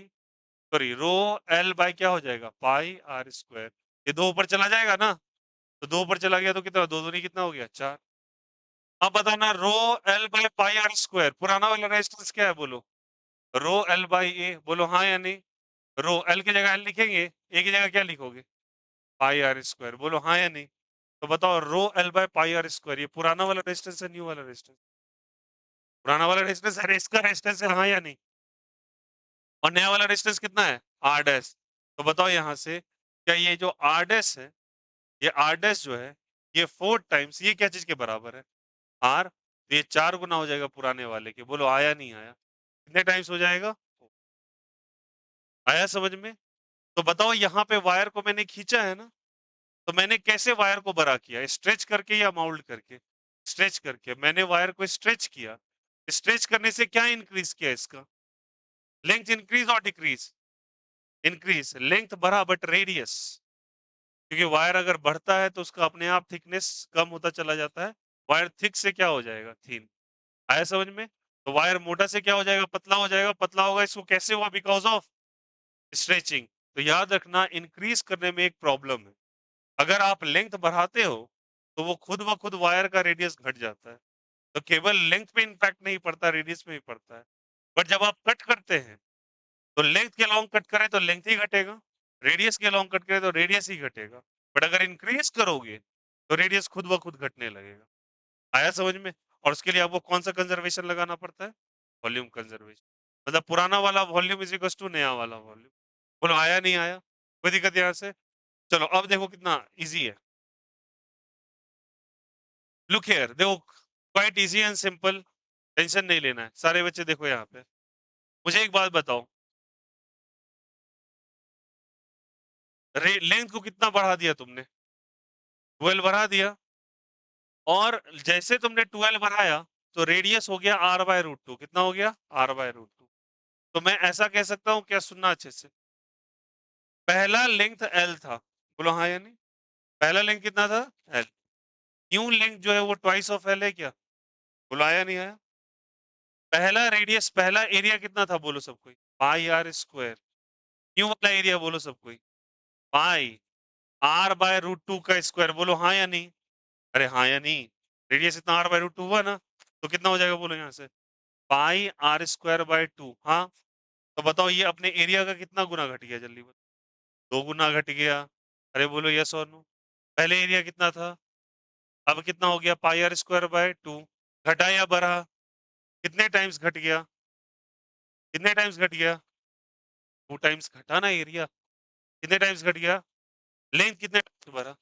sorry rho L by क्या हो जाएगा? Pi R square. ये 2 ऊपर चला जाएगा ना, तो 2 ऊपर चला गया तो कितना, 2 दूनी कितना हो गया? 4। अब बताना rho L by pi R square पुराना वाला रेजिस्टेंस क्या है बोलो? रो एल बाई ए, बोलो हाँ या नहीं? रो एल की जगह एल लिखेंगे, ए की जगह क्या लिखोगे? पाई आर स्क्वायर, बोलो हाँ या नहीं? तो बताओ rho L by pi R square, ये पुराना वाला रेजिस्टेंस है न्यू वाला रेजिस्टेंस? पुराना वाला रेजिस्टेंस है, इसका रेजिस्टेंस है हाँ या नहीं? और नया वाला रेजिस्टेंस कितना है? R dash. तो बताओ यहाँ से क्या ये जो आर डैश है, ये आर डैश जो है, ये 4 टाइम्स ये क्या चीज के बराबर है? आर। तो ये 4 गुना हो जाएगा पुराने वाले के, बोलो आया नहीं आया? कितने टाइम्स हो जाएगा? आया समझ में? तो बताओ यहाँ पे वायर को मैंने खींचा है ना, तो मैंने कैसे वायर को बड़ा किया? स्ट्रेच करके या माउल्ड करके? स्ट्रेच करके। मैंने वायर को स्ट्रेच किया। स्ट्रेच करने से क्या इंक्रीज किया इसका? लेंथ इंक्रीज और डिक्रीज? इंक्रीज। लेंथ बढ़ा बट रेडियस, क्योंकि वायर अगर बढ़ता है तो उसका अपने आप थिकनेस कम होता चला जाता है। वायर थिक से क्या हो जाएगा? थिन। आया समझ में? तो वायर मोटा से क्या हो जाएगा? पतला हो जाएगा। पतला होगा, इसको कैसे हुआ? Because of stretching. तो याद रखना, इंक्रीज करने में एक प्रॉब्लम है। अगर आप लेंथ बढ़ाते हो तो वो खुद ब खुद वायर का रेडियस घट जाता है। तो केवल लेंथ पे इम्पैक्ट नहीं पड़ता, रेडियस में भी पड़ता है। बट जब आप कट करते हैं तो लेंथ के लॉन्ग कट करें तो लेंथ ही घटेगा, रेडियस के लॉन्ग कट करें तो रेडियस ही घटेगा। बट अगर इंक्रीज करोगे तो रेडियस खुद ब खुद घटने लगेगा। आया समझ में? और उसके लिए आपको कौन सा कंजर्वेशन लगाना पड़ता है? Volume conservation. मतलब पुराना वाला वॉल्यूम इज इक्वल टू नया वाला वॉल्यूम। बोलो आया नहीं आया? कोई दिक्कत यहाँ से? चलो अब देखो कितना इजी है। लुक हियर, देखो quite easy and simple, tension नहीं लेना है। सारे बच्चे देखो यहाँ पे, मुझे एक बात बताओ, लेंथ को कितना बढ़ा दिया तुमने? 12 बढ़ा दिया। और जैसे तुमने 12 बढ़ाया तो रेडियस हो गया r बाय रूट टू। कितना हो गया? r by root two. तो मैं ऐसा कह सकता हूँ क्या? सुनना अच्छे से। पहला लेंथ l था, बोलो हाँ या नहीं? पहला लेंथ कितना था? l। न्यू लेंथ जो है वो ट्वाइस ऑफ l है क्या? बोलो आया नहीं आया? पहला रेडियस, पहला एरिया कितना था बोलो सब कोई? पाई आर स्क्वायर। न्यू वाला एरिया बोलो सब कोई? पाई आर बाय रूट टू का स्क्वायर। बोलो हाँ या नहीं? अरे हाँ या नहीं? रेडियस इतना आर बाय रूट टू हुआ ना, तो कितना हो जाएगा बोलो यहाँ से? पाई आर स्क्वायर बाय टू। हाँ, तो बताओ ये अपने एरिया का कितना गुना घट गया? जल्दी बताओ। 2 गुना घट गया। अरे बोलो यस और नो? पहले एरिया कितना था, अब कितना हो गया? पाई आर स्क्वायर बाय टू। घटा या बढ़ा? कितने टाइम्स घट गया? कितने टाइम्स घट गया? 2 टाइम्स घटा ना एरिया। कितने टाइम्स घट गया? लेंथ कितने टाइम्स बढ़ा?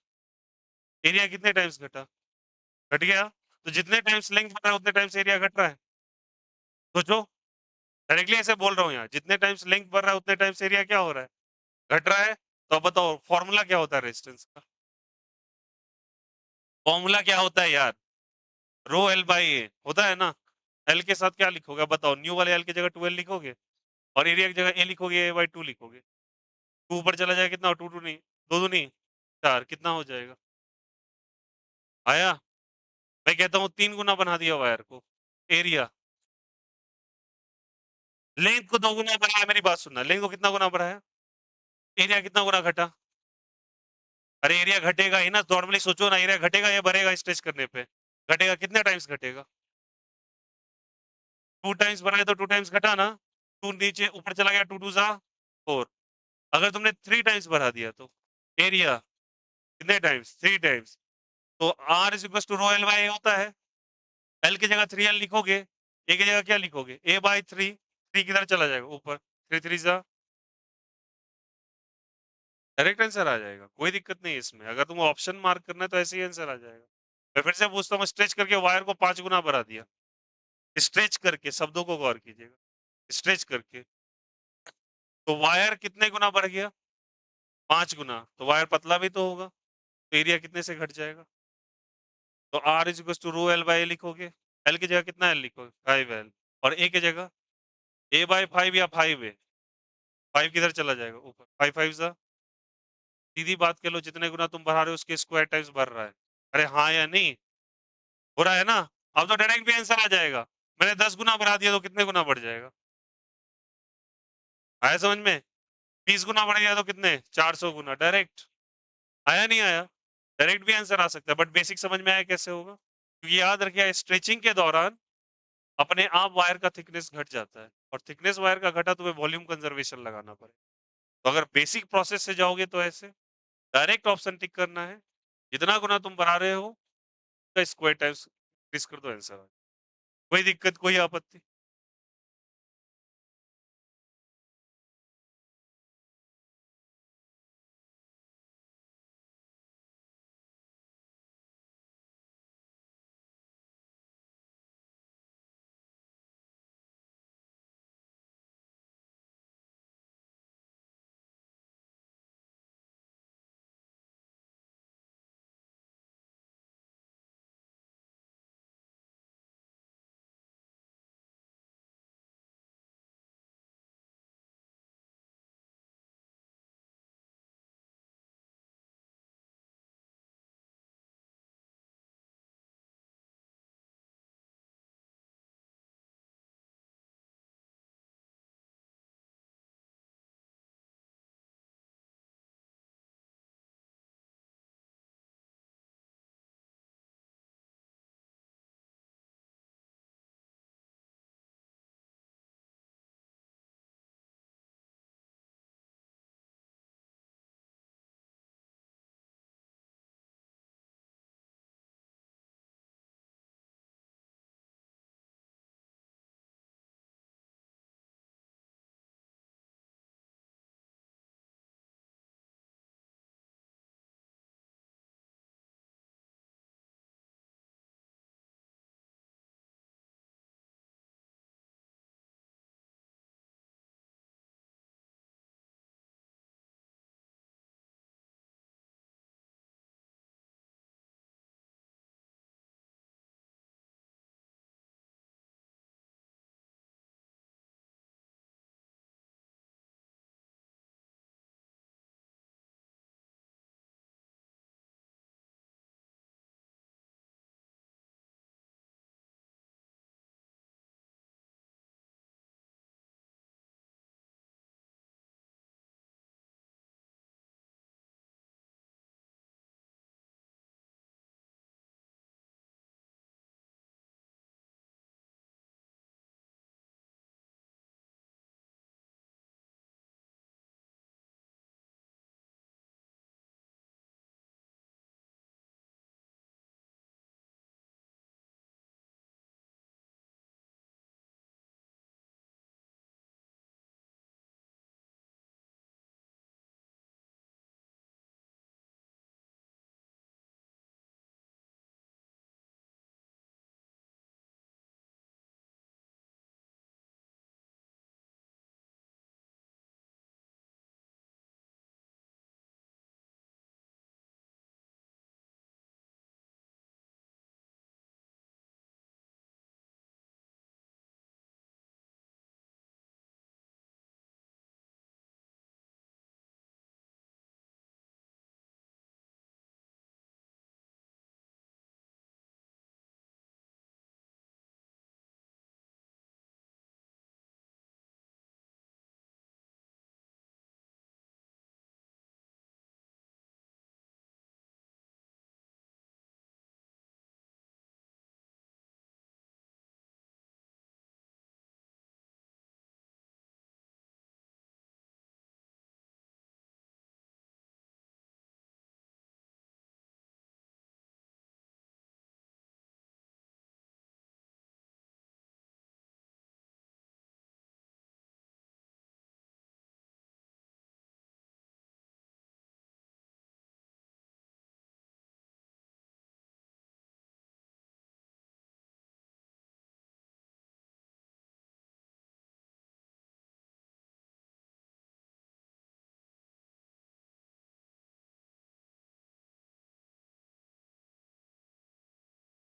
एरिया कितने टाइम्स घटा? घट गया। तो जितने टाइम्स लेंथ बढ़ रहा है उतने टाइम्स एरिया घट रहा है। सोचो, डायरेक्टली ऐसे बोल रहा हूँ यार, जितने टाइम्स लेंथ बढ़ रहा है उतने टाइम्स एरिया क्या हो रहा है? घट रहा है। तो अब बताओ फॉर्मूला क्या होता है रेजिस्टेंस का? फॉर्मूला क्या होता है यार? रो एल बाई ए होता है ना। एल के साथ क्या लिखोगे बताओ? न्यू वाले एल की जगह 2l लिखोगे, और एरिया की जगह ए लिखोगे, ए बाई 2 लिखोगे। 2 ऊपर चला जाएगा, कितना? 2 2 नहीं, 2 2 नहीं 4, कितना हो जाएगा? आया? मैं कहता हूँ 3 गुना बना दिया वायर को एरिया। लेंथ को 2 गुना बढ़ाया, मेरी बात सुनना, लेंथ को कितना गुना बढ़ाया? एरिया कितना गुना घटा? अरे एरिया घटेगा ही ना, नॉर्मली सोचो ना, एरिया घटेगा या बढ़ेगा स्ट्रेच करने पे? घटेगा। कितने टाइम्स घटेगा? 2 टाइम्स बढ़ाया तो 2 टाइम्स घटा ना। 2 नीचे ऊपर चला गया, 2 2 जा 4। अगर तुमने 3 टाइम्स बढ़ा दिया तो एरिया कितने टाइम्स? 3 टाइम्स। तो R is equal to rho L by A होता है। एल की जगह 3l लिखोगे, ए की जगह क्या लिखोगे? ए बाई 3। 3 किधर चला जाएगा? ऊपर। 3 3 जा, डायरेक्ट आंसर आ जाएगा, कोई दिक्कत नहीं है इसमें। अगर तुम ऑप्शन मार्क करना है तो ऐसे ही आंसर आ जाएगा। मैं फिर से पूछता हूँ, स्ट्रेच करके वायर को 5 गुना बढ़ा दिया। स्ट्रेच करके, शब्दों को गौर कीजिएगा, स्ट्रेच करके, तो वायर कितने गुना बढ़ गया? 5 गुना। तो वायर पतला भी तो होगा, तो एरिया कितने से घट जाएगा? तो R is equal to rho L by A लिखोगे। एल की जगह कितना एल लिखोगे? 5l। और ए की जगह ए बाई 5 या 5 है? 5 किधर चला जाएगा? ऊपर। 5 5 जा सीधी बात कह लो, जितने गुना तुम बढ़ा रहे हो उसके स्क्वायर टाइम्स बढ़ रहा है। अरे हाँ या नहीं? हो रहा है ना? अब तो डायरेक्ट भी आंसर आ जाएगा। मैंने 10 गुना बढ़ा दिया तो कितने गुना बढ़ जाएगा? आया समझ में? 20 गुना बढ़ गया तो कितने? 400 गुना। डायरेक्ट आया नहीं आया? डायरेक्ट भी आंसर आ सकता है, बट बेसिक समझ में आया कैसे होगा? क्योंकि याद रखिए, स्ट्रेचिंग के दौरान अपने आप वायर का थिकनेस घट जाता है, और थिकनेस वायर का घटा तो वॉल्यूम कंजर्वेशन लगाना पड़े। तो अगर बेसिक प्रोसेस से जाओगे तो ऐसे डायरेक्ट ऑप्शन टिक करना है, जितना गुना तुम बढ़ा रहे हो उसका स्क्वायर टाइम्स इंक्रीज कर दो, आंसर। कोई दिक्कत, कोई आपत्ति?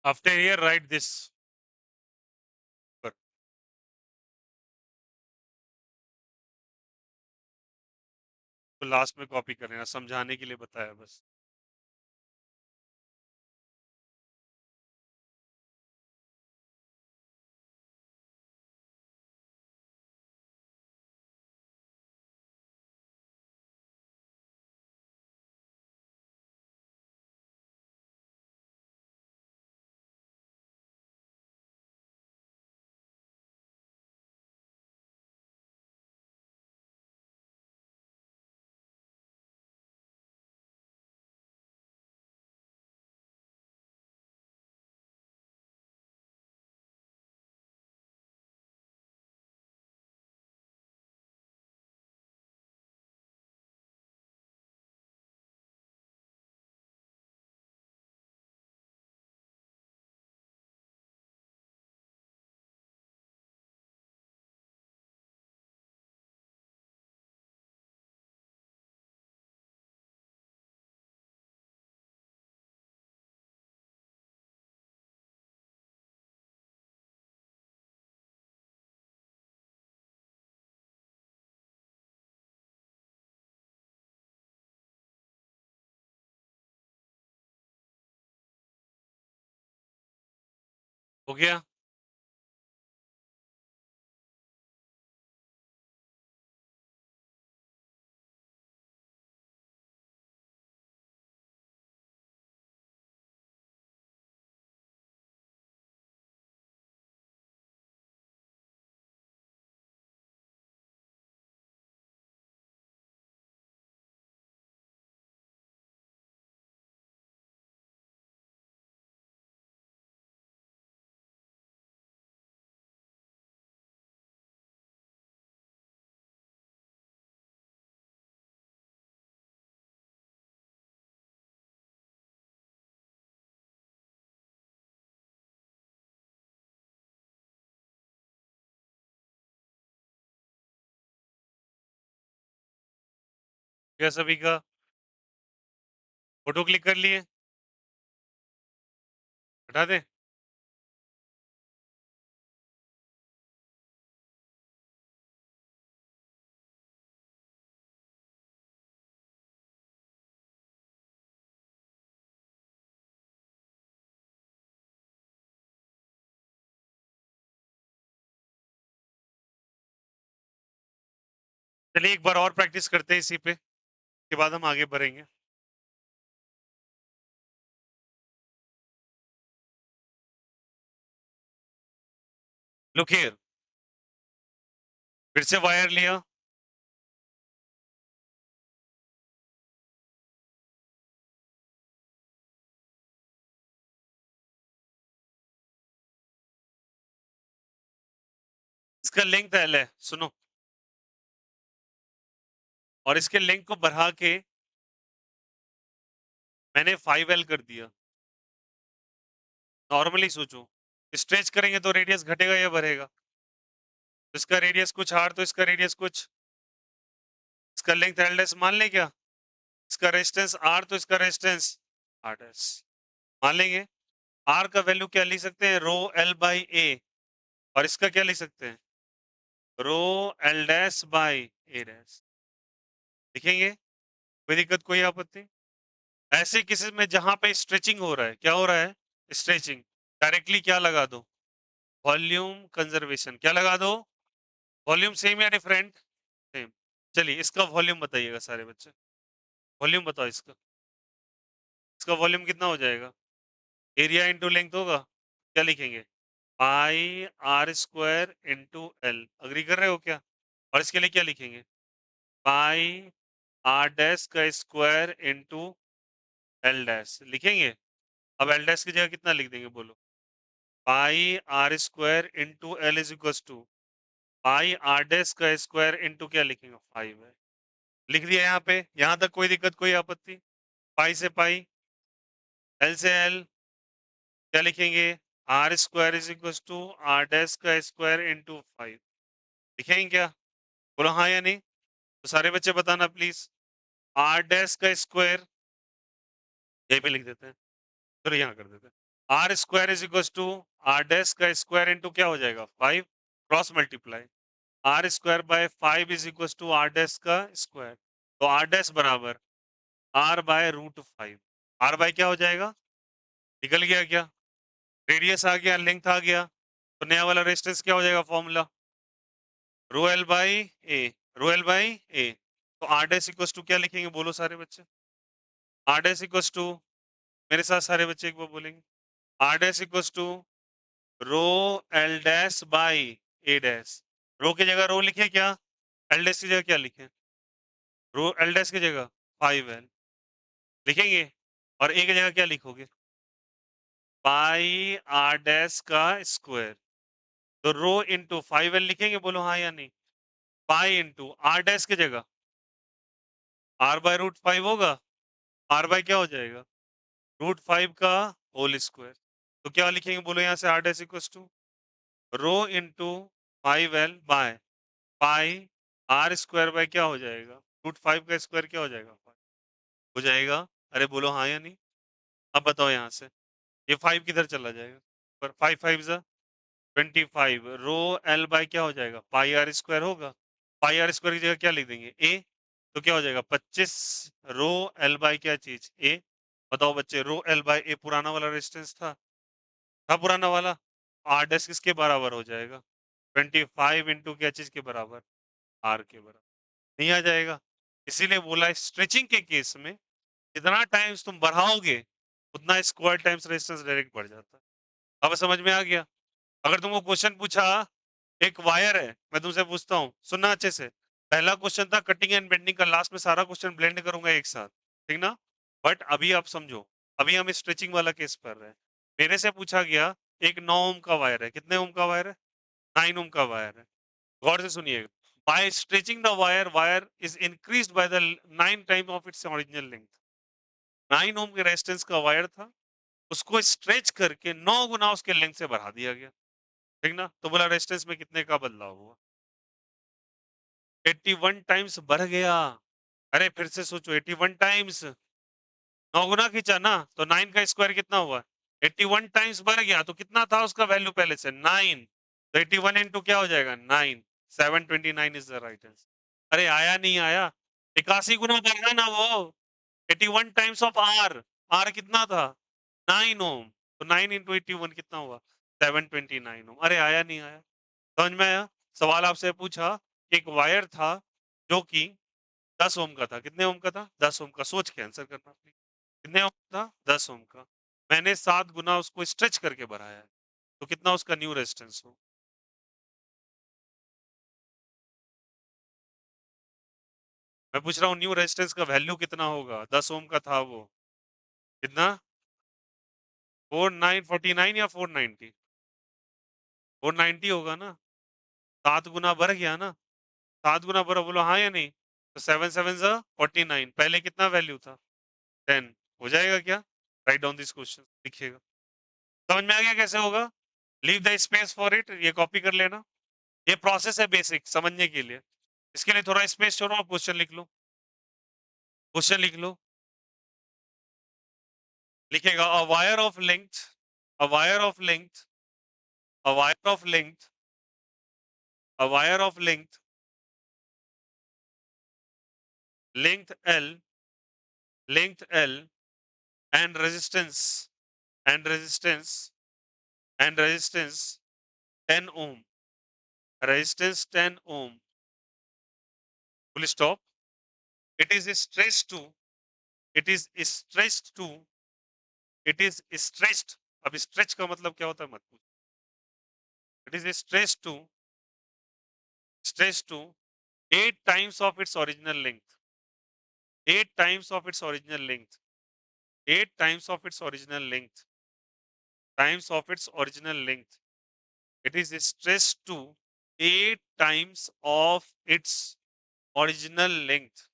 After here, write this. तो लास्ट में कॉपी कर लेना, समझाने के लिए बताया बस। हो गया? क्या सभी का? फोटो क्लिक कर लिए? हटा दें? चलिए एक बार और प्रैक्टिस करते हैं इसी पे, के बाद हम आगे बढ़ेंगे। लुक हियर, फिर से वायर लिया, इसका लेंथ एल है, सुनो, और इसके लेंथ को बढ़ा के मैंने 5L कर दिया। नॉर्मली सोचो, स्ट्रेच करेंगे तो रेडियस घटेगा या बढ़ेगा? तो इसका रेडियस कुछ आर, तो इसका रेडियस कुछ, इसका लेंथ एल डैश मान लें क्या? इसका रेजिस्टेंस आर, तो इसका रेजिस्टेंस आर डैश मान लेंगे। आर का वैल्यू क्या लिख सकते हैं? रो एल बाई ए, और इसका क्या लिख सकते हैं? रो L dash by A dash लिखेंगे। कोई दिक्कत, कोई आपत्ति? ऐसे केसेस में जहां पे स्ट्रेचिंग हो रहा है, क्या हो रहा है? स्ट्रेचिंग, डायरेक्टली क्या लगा दो? Volume conservation. क्या लगा दो? वॉल्यूम सेम या डिफरेंट? सेम। चलिए इसका वॉल्यूम बताइएगा सारे बच्चे, वॉल्यूम बताओ इसका। इसका वॉल्यूम कितना हो जाएगा? एरिया इंटू लेंथ होगा। क्या लिखेंगे? Pi R square into L. Agree कर रहे हो क्या? और इसके लिए क्या लिखेंगे? पाई आर डैश का स्क्वायर इंटू एल डैश लिखेंगे। अब एल डैश की जगह कितना लिख देंगे बोलो? Pi R square into L is equal to pi R dash का स्क्वायर इंटू क्या लिखेंगे? 5 है। लिख दिया यहाँ पे, यहाँ तक कोई दिक्कत, कोई आपत्ति? पाई से पाई, एल से एल, क्या लिखेंगे? R square is equal to R dash का स्क्वायर इंटू 5 लिखेंगे क्या? बोलो हाँ या नहीं? तो सारे बच्चे बताना प्लीज। आर डैश का स्क्वायर यहीं पे लिख देते हैं, चलो यहाँ कर देते हैं। R square is equal to R dash का स्क्वायर इंटू क्या हो जाएगा? 5, cross multiply, R square by 5 is equal to R dash का स्क्वायर। तो आर डैश बराबर R by root 5। R by क्या हो जाएगा, निकल गया क्या, रेडियस आ गया, लेंथ आ गया, तो नया वाला रेजिस्टेंस क्या हो जाएगा formula, rho L by A, rho L by A. तो आर डैश इक्वल टू क्या लिखेंगे, बोलो सारे बच्चे, आर डैश इक्वल टू, मेरे साथ सारे बच्चे एक बार बोलेंगे, R dash equal to rho L dash by A dash. Rho की जगह रो लिखे क्या, एल डैश की जगह क्या लिखे, रो एल डैश की जगह 5 एल लिखेंगे, और ए की जगह क्या लिखोगे, पाई आर डैश का स्क्वायर। तो रो इंटू 5 एल लिखेंगे, बोलो हाँ या नहीं, पाई इंटू आर डैश की जगह आर बाय रूट 5 होगा, आर बाय क्या हो जाएगा, रूट 5 का होल स्क्वायर। तो क्या लिखेंगे, बोलो यहाँ से R dash equal to rho into 5 L by pi R square by क्या हो जाएगा, रूट 5 का स्क्वायर क्या हो जाएगा, हो जाएगा। अरे बोलो हाँ या नहीं, अब बताओ यहाँ से ये 5 किधर चला जाएगा, पर 5 5 जा 25, रो एल बाय क्या हो जाएगा, पाई आर स्क्वायर होगा, पाई आर स्क्वायर की जगह क्या लिख देंगे ए, तो क्या हो जाएगा 25 रो एल बाय क्या चीज ए। बताओ बच्चे, रो एल बाय ए पुराना वाला रेजिस्टेंस था पुराना वाला, आर डैश किसके बराबर हो जाएगा, 25 इंटू क्या चीज के बराबर, आर के बराबर, नहीं आ जाएगा। इसीलिए बोला स्ट्रेचिंग के केस में जितना टाइम्स तुम बढ़ाओगे उतना स्क्वायर टाइम्स रेजिस्टेंस डायरेक्ट बढ़ जाता है। अब समझ में आ गया। अगर तुमको क्वेश्चन पूछा, एक वायर है, मैं तुमसे पूछता हूँ, सुनना अच्छे से, पहला क्वेश्चन था कटिंग एंड बेंडिंग का, लास्ट में सारा क्वेश्चन ब्लेंड करूंगा एक साथ, ठीक ना। बट अभी आप समझो, अभी हम स्ट्रेचिंग वाला केस कर रहे हैं। मेरे से पूछा गया एक 9 ओम का वायर है, कितने ओम का वायर है, 9 ओम का वायर है, गौर से सुनिएगा, by stretching the wire, wire is increased by the 9 time of its original length. 9 ohm के रेजिस्टेंस का वायर था, उसको स्ट्रेच करके 9 गुना उसके लेंथ से बढ़ा दिया गया, ठीक ना। तो बोला रेजिस्टेंस में कितने का बदलाव हुआ, 81 टाइम्स बढ़ गया। अरे फिर से सोचो, 81 टाइम्स, 9 गुना खींचा ना, तो 9 का स्क्वायर कितना हुआ, 81 टाइम्स बढ़ गया, तो कितना था उसका वैल्यू पहले से 9, तो 81 इंटू क्या हो जाएगा 9, 729 इज द राइट आंसर। अरे आया नहीं आया, 81 गुना बढ़ा ना वो, 81 टाइम्स ऑफ आर, आर कितना था 9 ओम, तो 9 इंटू 81 कितना हुआ 729 ओम। अरे आया नहीं आया, समझ में आया। सवाल आपसे पूछा, एक वायर था जो कि 10 ओम का था, कितने ओम का था 10 ओम का, सोच के आंसर करना प्लीज, कितने ओम का था 10 ओम का, मैंने 7 गुना उसको स्ट्रेच करके बढ़ाया है, तो कितना उसका न्यू रेजिस्टेंस हो। मैं पूछ रहा हूँ न्यू रेजिस्टेंस का वैल्यू कितना होगा, 10 ओम का था वो, कितना 4949 या 490, 490 होगा ना, 7 गुना बढ़ गया ना, 7 गुना बढ़ा, बोलो हाँ या नहीं, तो 7 7 49, पहले कितना वैल्यू था 10, हो जाएगा क्या, राइट डाउन दिस क्वेश्चन, लिखिएगा। समझ में आ गया कैसे होगा, leave the space for it, ये कॉपी कर लेना, ये प्रोसेस है बेसिक समझने के लिए, इसके लिए थोड़ा स्पेस छोड़ो, क्वेश्चन लिख लो, क्वेश्चन लिख लो, लिखेगा a wire of length, a wire of length, a wire of length, a wire of length, length L, length L, and resistance, and resistance, and resistance 10 ohm, resistance 10 ohm, full stop, it is stretch to, it is stretch to, it is stretched, अब स्ट्रेच का मतलब क्या होता है मत पूछो, it is stretch to, stretch to 8 times of its original length, 8 times of its original length, 8 times of its original length, times of its original length, it is stretched to 8 times of its original length,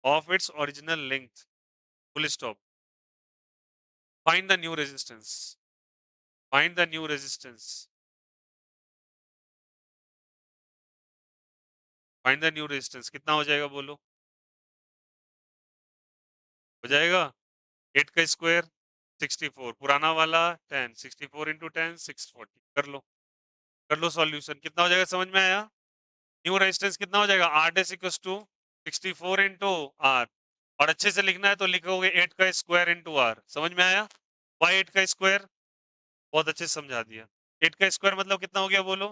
of its original length, full stop, find the new resistance, find the new resistance, find the new resistance, कितना हो जाएगा बोलो, हो जाएगा 8 का स्क्वायर 64, पुराना वाला 10, 64 इंटू 10 640, कर लो सॉल्यूशन, कितना हो जाएगा समझ में आया, न्यू रेजिस्टेंस कितना हो जाएगा, R dash equal to 64 into R, और अच्छे से लिखना है तो लिखोगे 8 का स्क्वायर इंटू आर। समझ में आया? वाई 8 का स्क्वायर, बहुत अच्छे से समझा दिया। 8 का स्क्वायर मतलब कितना हो गया बोलो?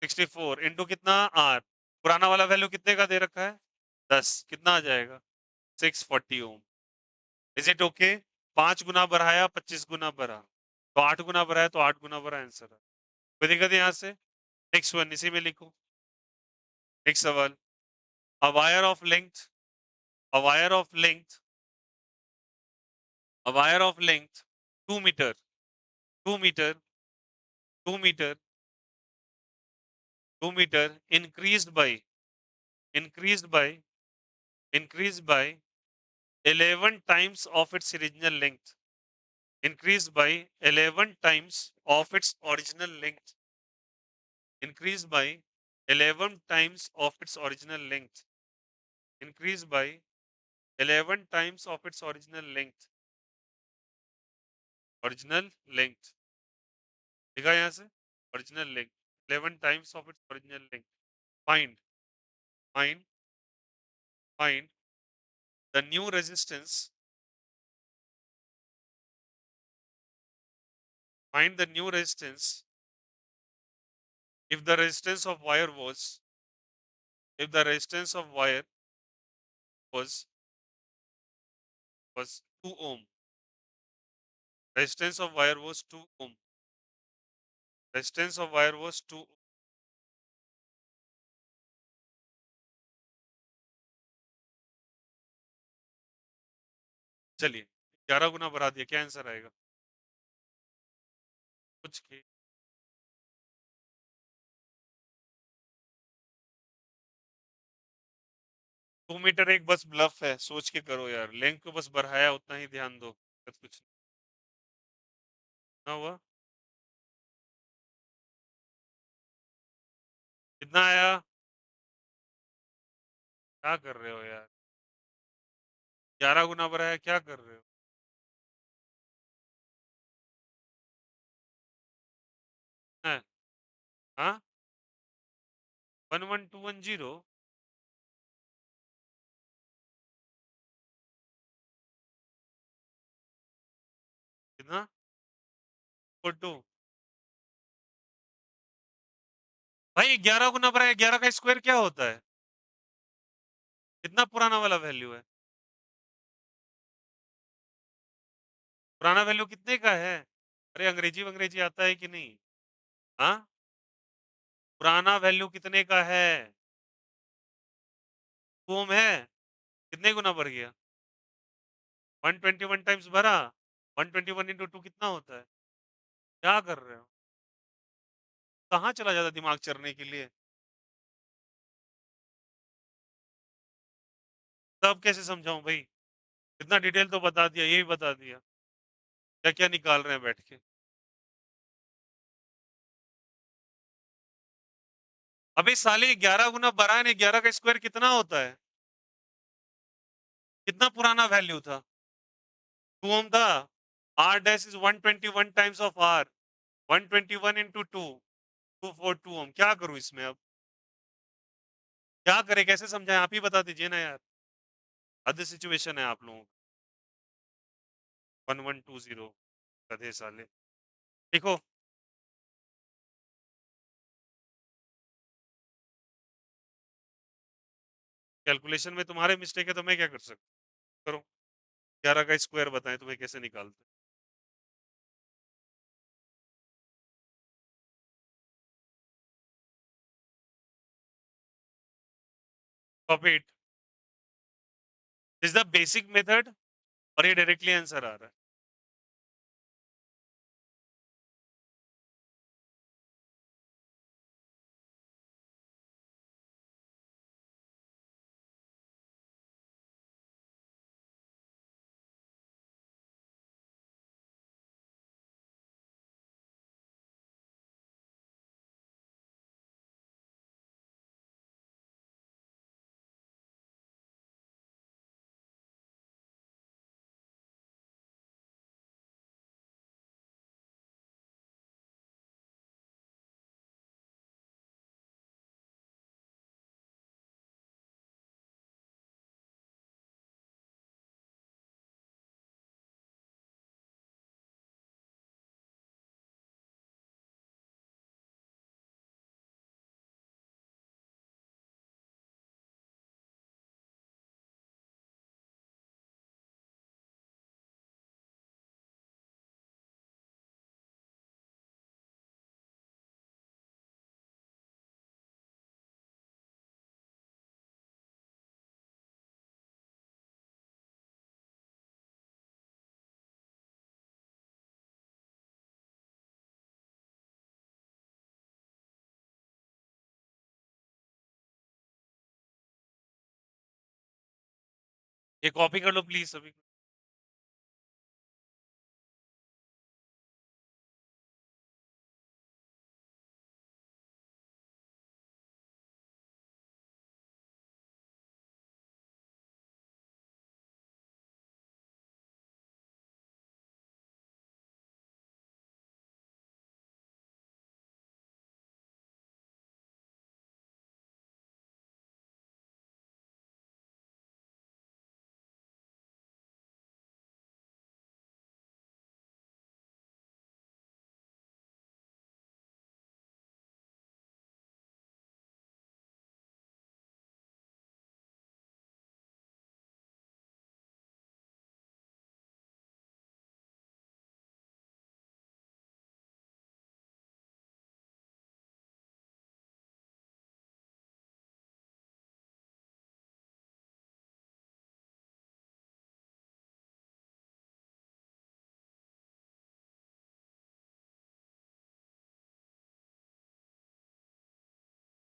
64 इंटू कितना? आर। पुराना वाला वैल्यू कितने का दे रखा है? 10। कितना आ जाएगा? 640 ओम। Is it okay? 5 गुना बढ़ाया 25 गुना बढ़ा, तो 8 गुना बढ़ाया तो 8 गुना बढ़ा, आंसर है। कोई दिक्कत है यहाँ से? नेक्स्ट वन इसी में लिखो। नेक्स्ट सवाल, a wire of length a wire of length a wire of length 2 meter 2 meter 2 meter 2 meter increased by increased by 11 times of its original length, increased by 11 times of its original length, increased by 11 times of its original length, increased by 11 times of its original length। लिखा यहाँ से original length 11 times of its original length। find find find the new resistance find the new resistance if the resistance of wire was if the resistance of wire was was 2 ohm, resistance of wire was 2 ohm, resistance of wire was 2 ohm। चलिए 11 गुना बढ़ा दिया, क्या आंसर आएगा? कुछ के 2 मीटर एक बस ब्लफ है, सोच के करो यार, लेंथ को बस बढ़ाया उतना ही ध्यान दो, बस कुछ ना हुआ। कितना आया? क्या कर रहे हो यार? 11 गुना बढ़ाया, क्या कर रहे हो? हैं? हाँ, 11210। कितना? 42। भाई 11 गुना बढ़ाया, 11 का स्क्वायर क्या होता है? कितना पुराना वाला वैल्यू है? पुराना वैल्यू कितने का है? अरे अंग्रेजी अंग्रेजी आता है कि नहीं? हाँ, पुराना वैल्यू कितने का है? 2 ओम है। कितने गुना बढ़ गया? 121 टाइम्स भरा। 121 इंटू 2 कितना होता है? क्या कर रहे हो? कहाँ चला जाता दिमाग चरने के लिए? तब कैसे समझाऊं भाई? इतना डिटेल तो बता दिया, यही बता दिया। क्या क्या निकाल रहे हैं बैठ के? अबे साले 11 गुना बढ़ा ने, 11 का स्क्वायर कितना होता है? कितना पुराना वैल्यू था? 2 ओम था। R dash is 121 times of R. 121 into 2, 242 ohm. क्या करूं इसमें अब? क्या करे, कैसे समझाएं? आप ही बता दीजिए ना यार। हद सिचुएशन है आप लोगों की। 1120 गधे साले। देखो, कैलकुलेशन में तुम्हारे मिस्टेक है तो मैं क्या कर सकता हूं? करो। 11 का स्क्वायर बताएं तुम्हें कैसे निकालते? Copy it. Is the basic method, और ये डायरेक्टली आंसर आ रहा है। ये कॉपी कर लो प्लीज सभी।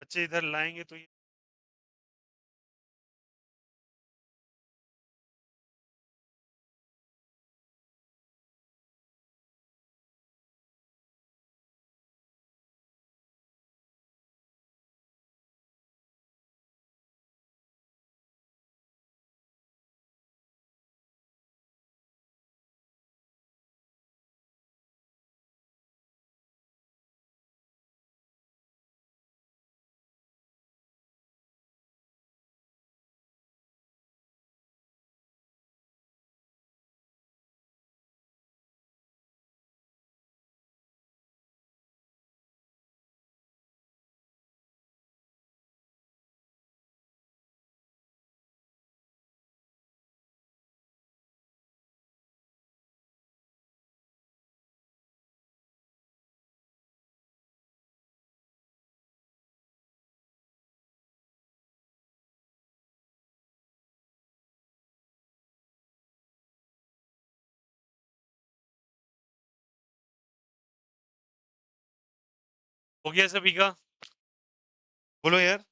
बच्चे इधर लाएंगे तो ये हो गया सभी का। बोलो यार।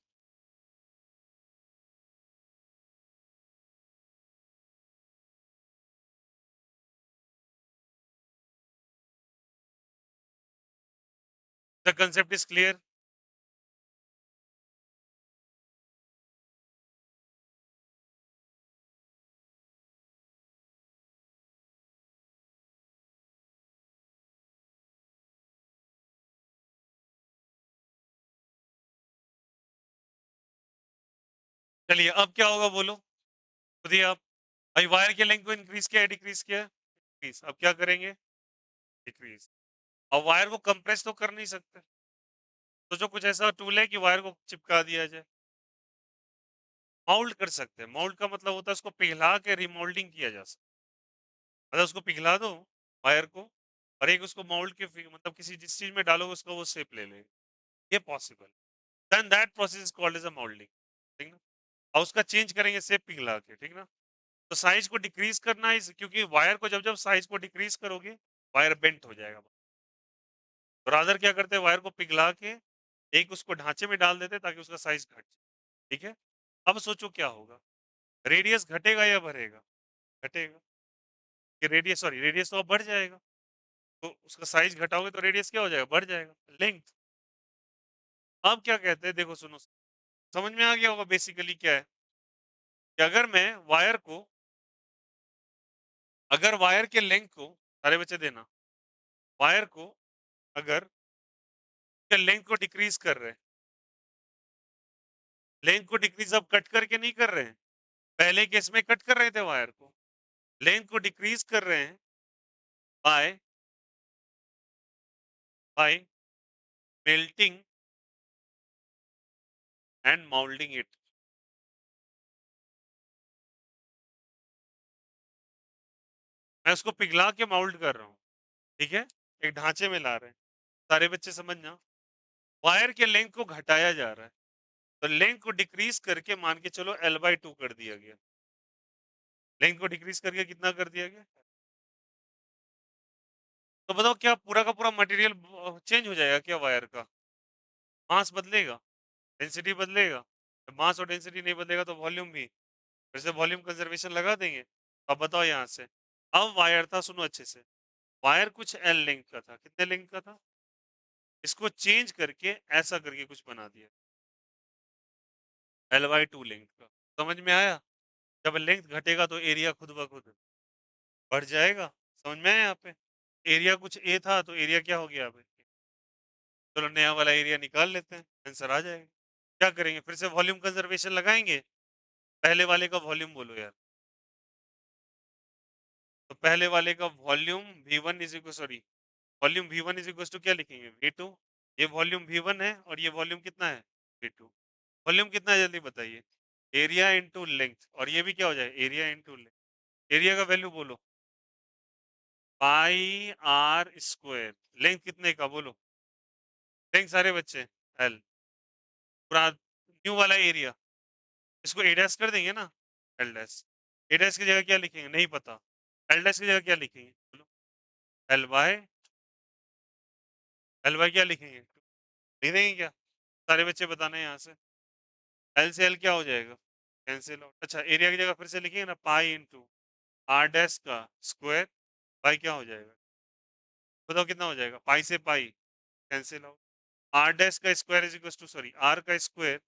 The concept is clear. चलिए अब क्या होगा बोलो खुद ही आप। अभी वायर के लेंथ को इंक्रीज किया है डिक्रीज किया है डिक्रीज। अब क्या करेंगे डिक्रीज। अब वायर को कंप्रेस तो कर नहीं सकते। तो जो कुछ ऐसा टूल है कि वायर को चिपका दिया जाए। माउल्ड कर सकते हैं। माउल्ड का मतलब होता है उसको पिघला के रिमोल्डिंग किया जा सकता है। मतलब उसको पिघला दो वायर को और एक उसको मोल्ड के मतलब किसी जिस चीज में डालो उसका वो शेप ले ले। ये possible. Then that process is called as a moulding. ठीक ना। और उसका चेंज करेंगे शेप पिघला के। ठीक ना। तो साइज को डिक्रीज करना है क्योंकि वायर को जब जब साइज को डिक्रीज करोगे वायर बेंट हो जाएगा। तो रादर क्या करते हैं वायर को पिघला के एक उसको ढांचे में डाल देते ताकि उसका साइज घट जाए। ठीक है। अब सोचो क्या होगा। रेडियस घटेगा या बढ़ेगा। घटेगा। कि रेडियस सॉरी रेडियस तो अब बढ़ जाएगा। तो उसका साइज घटाओगे तो रेडियस क्या हो जाएगा बढ़ जाएगा लेंथ। अब क्या कहते हैं देखो सुनो। समझ में आ गया होगा बेसिकली क्या है कि अगर मैं वायर को अगर वायर के लेंथ को सारे बच्चे देना वायर को अगर लेंथ को डिक्रीज कर रहे हैं लेंथ को डिक्रीज अब कट करके नहीं कर रहे हैं। पहले केस में कट कर रहे थे वायर को। लेंथ को डिक्रीज कर रहे हैं by by melting and moulding it. मैं उसको पिघला के मोल्ड कर रहा हूँ। ठीक है। एक ढांचे में ला रहे हैं। सारे बच्चे समझना। वायर के लेंथ को घटाया जा रहा है। तो लेंथ को डिक्रीज करके मान के चलो L/2 कर दिया गया। लेंथ को डिक्रीज करके कितना कर दिया गया। तो बताओ क्या पूरा का पूरा मटेरियल चेंज हो जाएगा क्या वायर का। मास बदलेगा डेंसिटी बदलेगा। मास और डेंसिटी नहीं बदलेगा तो वॉल्यूम भी। फिर से वॉल्यूम कंजर्वेशन लगा देंगे। अब बताओ यहाँ से, अब वायर था, सुनो अच्छे से, वायर कुछ एल लेंथ का था, कितने लेंथ का था, इसको चेंज करके ऐसा करके कुछ बना दिया, L/2 लेंथ का। समझ में आया? जब लेंथ घटेगा तो एरिया खुद ब खुद बढ़ जाएगा। समझ में आया यहाँ पे? एरिया कुछ ए था तो एरिया क्या हो गया अब? चलो नया वाला एरिया निकाल लेते हैं, आंसर आ जाएगा। क्या करेंगे, फिर से वॉल्यूम कंजर्वेशन लगाएंगे। पहले वाले का वॉल्यूम बोलो यार। तो पहले वाले का volume V1 is equal, sorry, volume V1 is equal to क्या लिखेंगे, V2। ये वॉल्यूम V1 है और ये वॉल्यूम कितना है, V2। वॉल्यूम कितना है जल्दी बताइए, एरिया इंटू लेंथ, और ये भी क्या हो जाए, एरिया इंटू लेंथ। एरिया का वैल्यू बोलो, पाई आर स्क्वायर। लेंथ कितने का बोलो, लेंथ सारे बच्चे एल, पूरा न्यू वाला एरिया, इसको ए डैश कर देंगे ना, एल डैश। ए डैश की जगह क्या लिखेंगे, नहीं पता, एल डैश की जगह क्या लिखेंगे बोलो, एल बाय, एल बाय क्या लिखेंगे, लिख देंगे क्या, सारे बच्चे बताना है यहाँ से। एल से एल क्या हो जाएगा, कैंसिल आउट। अच्छा, एरिया की जगह फिर से लिखेंगे ना, पाई इंटू आर डैश का स्क्वायर बाई क्या हो जाएगा, बताओ कितना हो जाएगा, पाई से pi cancel out. R dash का square is equal to, sorry, R का स्क्वायर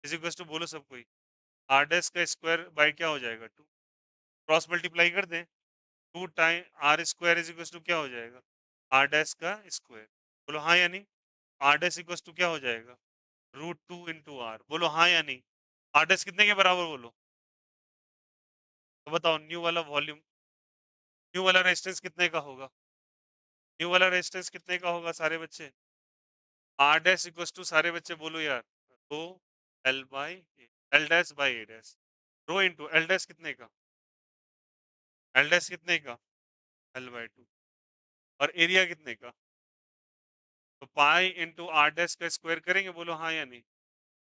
इज इक्वल टू, बोलो सब कोई, आर डैश का स्क्वायर बाई क्या हो जाएगा, टू। क्रॉस मल्टीप्लाई कर दें, two time R square is equal to क्या हो जाएगा, आर डैश का स्क्वायर। बोलो हाँ या नहीं, आर डैश इक्वल टू क्या हो जाएगा, √2 इंटू आर। बोलो हाँ या नहीं, आर डैश कितने के बराबर बोलो, तो बताओ न्यू वाला वॉल्यूम, न्यू वाला रेजिस्टेंस कितने का होगा, न्यू वाला रेजिस्टेंस कितने का होगा सारे बच्चे, आर डैश इक्वल टू, सारे बच्चे बोलो यार, तो L by, L dash by A dash, rho into L dash कितने का, एल डैश कितने का, L/2, और एरिया कितने का, तो पाई इंटू आर डैश का स्क्वायर करेंगे, बोलो हाँ या नहीं,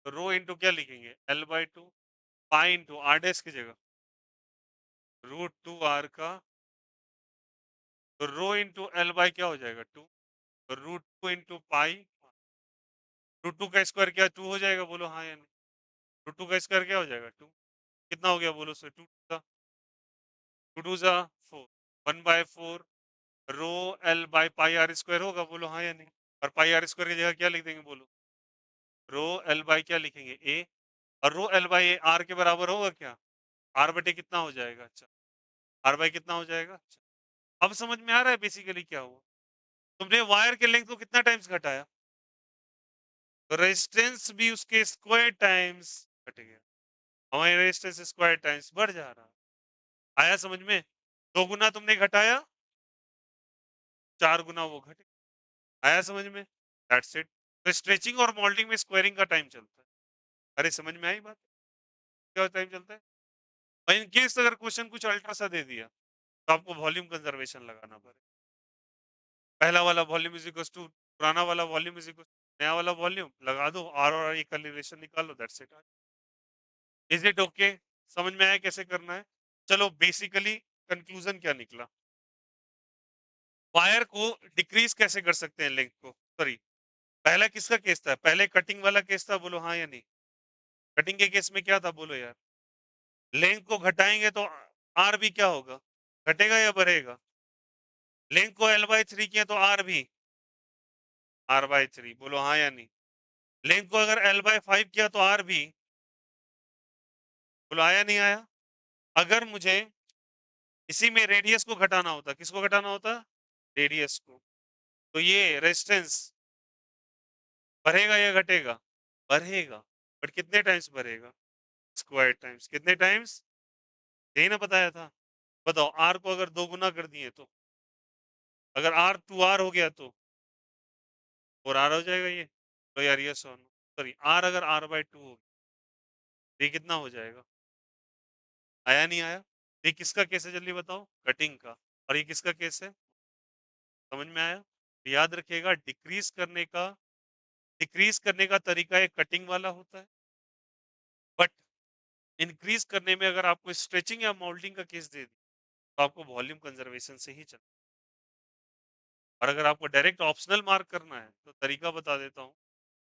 तो रो इंटू क्या लिखेंगे, L/2, पाई इंटू आर डैश की जगह √2 r का, तो रो इंटू एल बाई क्या हो जाएगा, 2, तो √2 इंटू पाई, √2 का स्क्वायर क्या 2 हो जाएगा, बोलो हाँ या नहीं, √2 का स्क्वायर क्या हो जाएगा, 2। कितना हो गया बोलो, sir 2 2 4, 1/4 rho L by pi R square होगा, बोलो हाँ या नहीं, और पाई आर स्क्वायर की जगह क्या लिख देंगे बोलो, रो एल बाई क्या लिखेंगे, ए, और रो एल बाई ए आर के बराबर होगा क्या, आर बटे कितना हो जाएगा, अच्छा, आर बाई कितना हो जाएगा, अच्छा। अब समझ में आ रहा है बेसिकली क्या हुआ, तुमने वायर के लेंथ को कितना टाइम्स घटाया, तो रेजिस्टेंस भी उसके स्क्वायर टाइम्स घट गया, हमारी रेजिस्टेंस स्क्वायर टाइम्स बढ़ जा रहा है। आया समझ में, दो गुना तुमने घटाया, 4 गुना वो घटे। आया समझ में, दैट्स इट। तो स्ट्रेचिंग और मोल्डिंग में स्क्वायरिंग का टाइम चलता है। अरे समझ में आई बात, क्या टाइम चलता है, और इन केस अगर क्वेश्चन कुछ अल्ट्रा सा दे दिया तो आपको वॉल्यूम कंजर्वेशन लगाना पड़े, पहला वाला वॉल्यूम इज इक्वल टू पुराना वाला वॉल्यूम इज इक्वल नया वाला वॉल्यूम, लगा दो आर और ई का रिलेशन निकाल लो, that's it. Is it okay, समझ में आया कैसे करना है। चलो बेसिकली कंक्लूजन क्या निकला, वायर को डिक्रीज कैसे कर सकते हैं लेंथ को, सॉरी, पहला किसका केस था, पहले कटिंग वाला केस था, बोलो हाँ या नहीं, कटिंग के केस में क्या था बोलो यार, लेंथ को घटाएंगे तो आर भी क्या होगा, घटेगा या बढ़ेगा, लेंथ को L/3 किया तो आर भी R/3, बोलो हाँ या नहीं, लेंथ को अगर L/5 किया तो आर भी, बोलो आया नहीं आया। अगर मुझे इसी में रेडियस को घटाना होता, किसको घटाना होता, रेडियस को, तो ये रेजिस्टेंस बढ़ेगा या घटेगा, बढ़ेगा, बट कितने टाइम्स बढ़ेगा, स्क्वायर टाइम्स, कितने टाइम्स, यही ना बताया था। बताओ आर को अगर दो गुना कर दिए तो, अगर आर 2r हो गया तो 4r हो जाएगा ये, तो यार ये सॉरी, आर अगर R/2 हो गया तो ये कितना हो जाएगा, आया नहीं आया। ये किसका केस है जल्दी बताओ, कटिंग का, और ये किसका केस है, समझ में आया। तो याद रखिएगा, डिक्रीज करने का तरीका एक कटिंग वाला होता है, बट इंक्रीज करने में अगर आपको स्ट्रेचिंग या मोल्डिंग का केस दे दी तो आपको वॉल्यूम कंजर्वेशन से ही चलना। और अगर आपको डायरेक्ट ऑप्शनल मार्क करना है तो तरीका बता देता हूँ।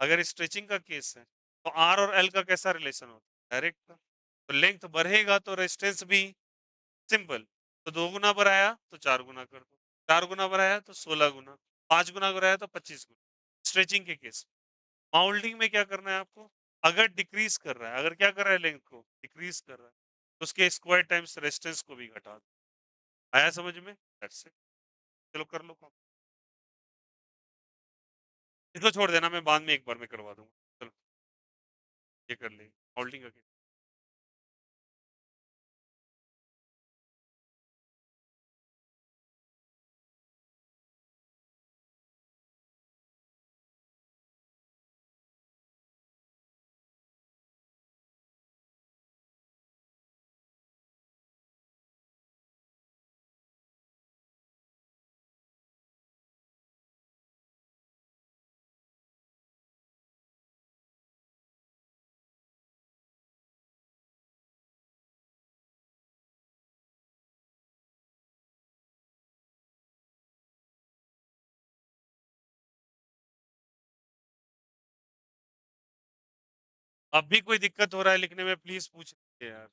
अगर स्ट्रेचिंग का केस है तो आर और एल का कैसा रिलेशन होता है, डायरेक्ट का। तो लेंथ बढ़ेगा तो रेजिस्टेंस भी सिंपल। तो 2 गुना बढ़ाया तो 4 गुना कर दो, 4 गुना बढ़ाया तो 16 गुना, 5 गुना बढ़ाया तो 25 गुना। स्ट्रेचिंग के केस में। माउल्डिंग में क्या करना है आपको? अगर डिक्रीज कर रहा है, अगर क्या कर रहा है लेंथ को डिक्रीज कर रहा है, तो उसके स्क्वायर टाइम्स रेजिस्टेंस को भी घटा दो। आया समझ में? That's it. चलो कर लो काम। इसको छोड़ देना, मैं बाद में एक बार में करवा दूंगा। चलो ये कर ले माउल्डिंग का। अब भी कोई दिक्कत हो रहा है लिखने में, प्लीज पूछ लीजिए यार।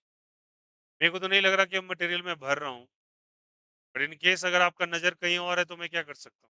मेरे को तो नहीं लग रहा कि अब मटेरियल में भर रहा हूँ, पर इन केस अगर आपका नजर कहीं और है तो मैं क्या कर सकता हूँ।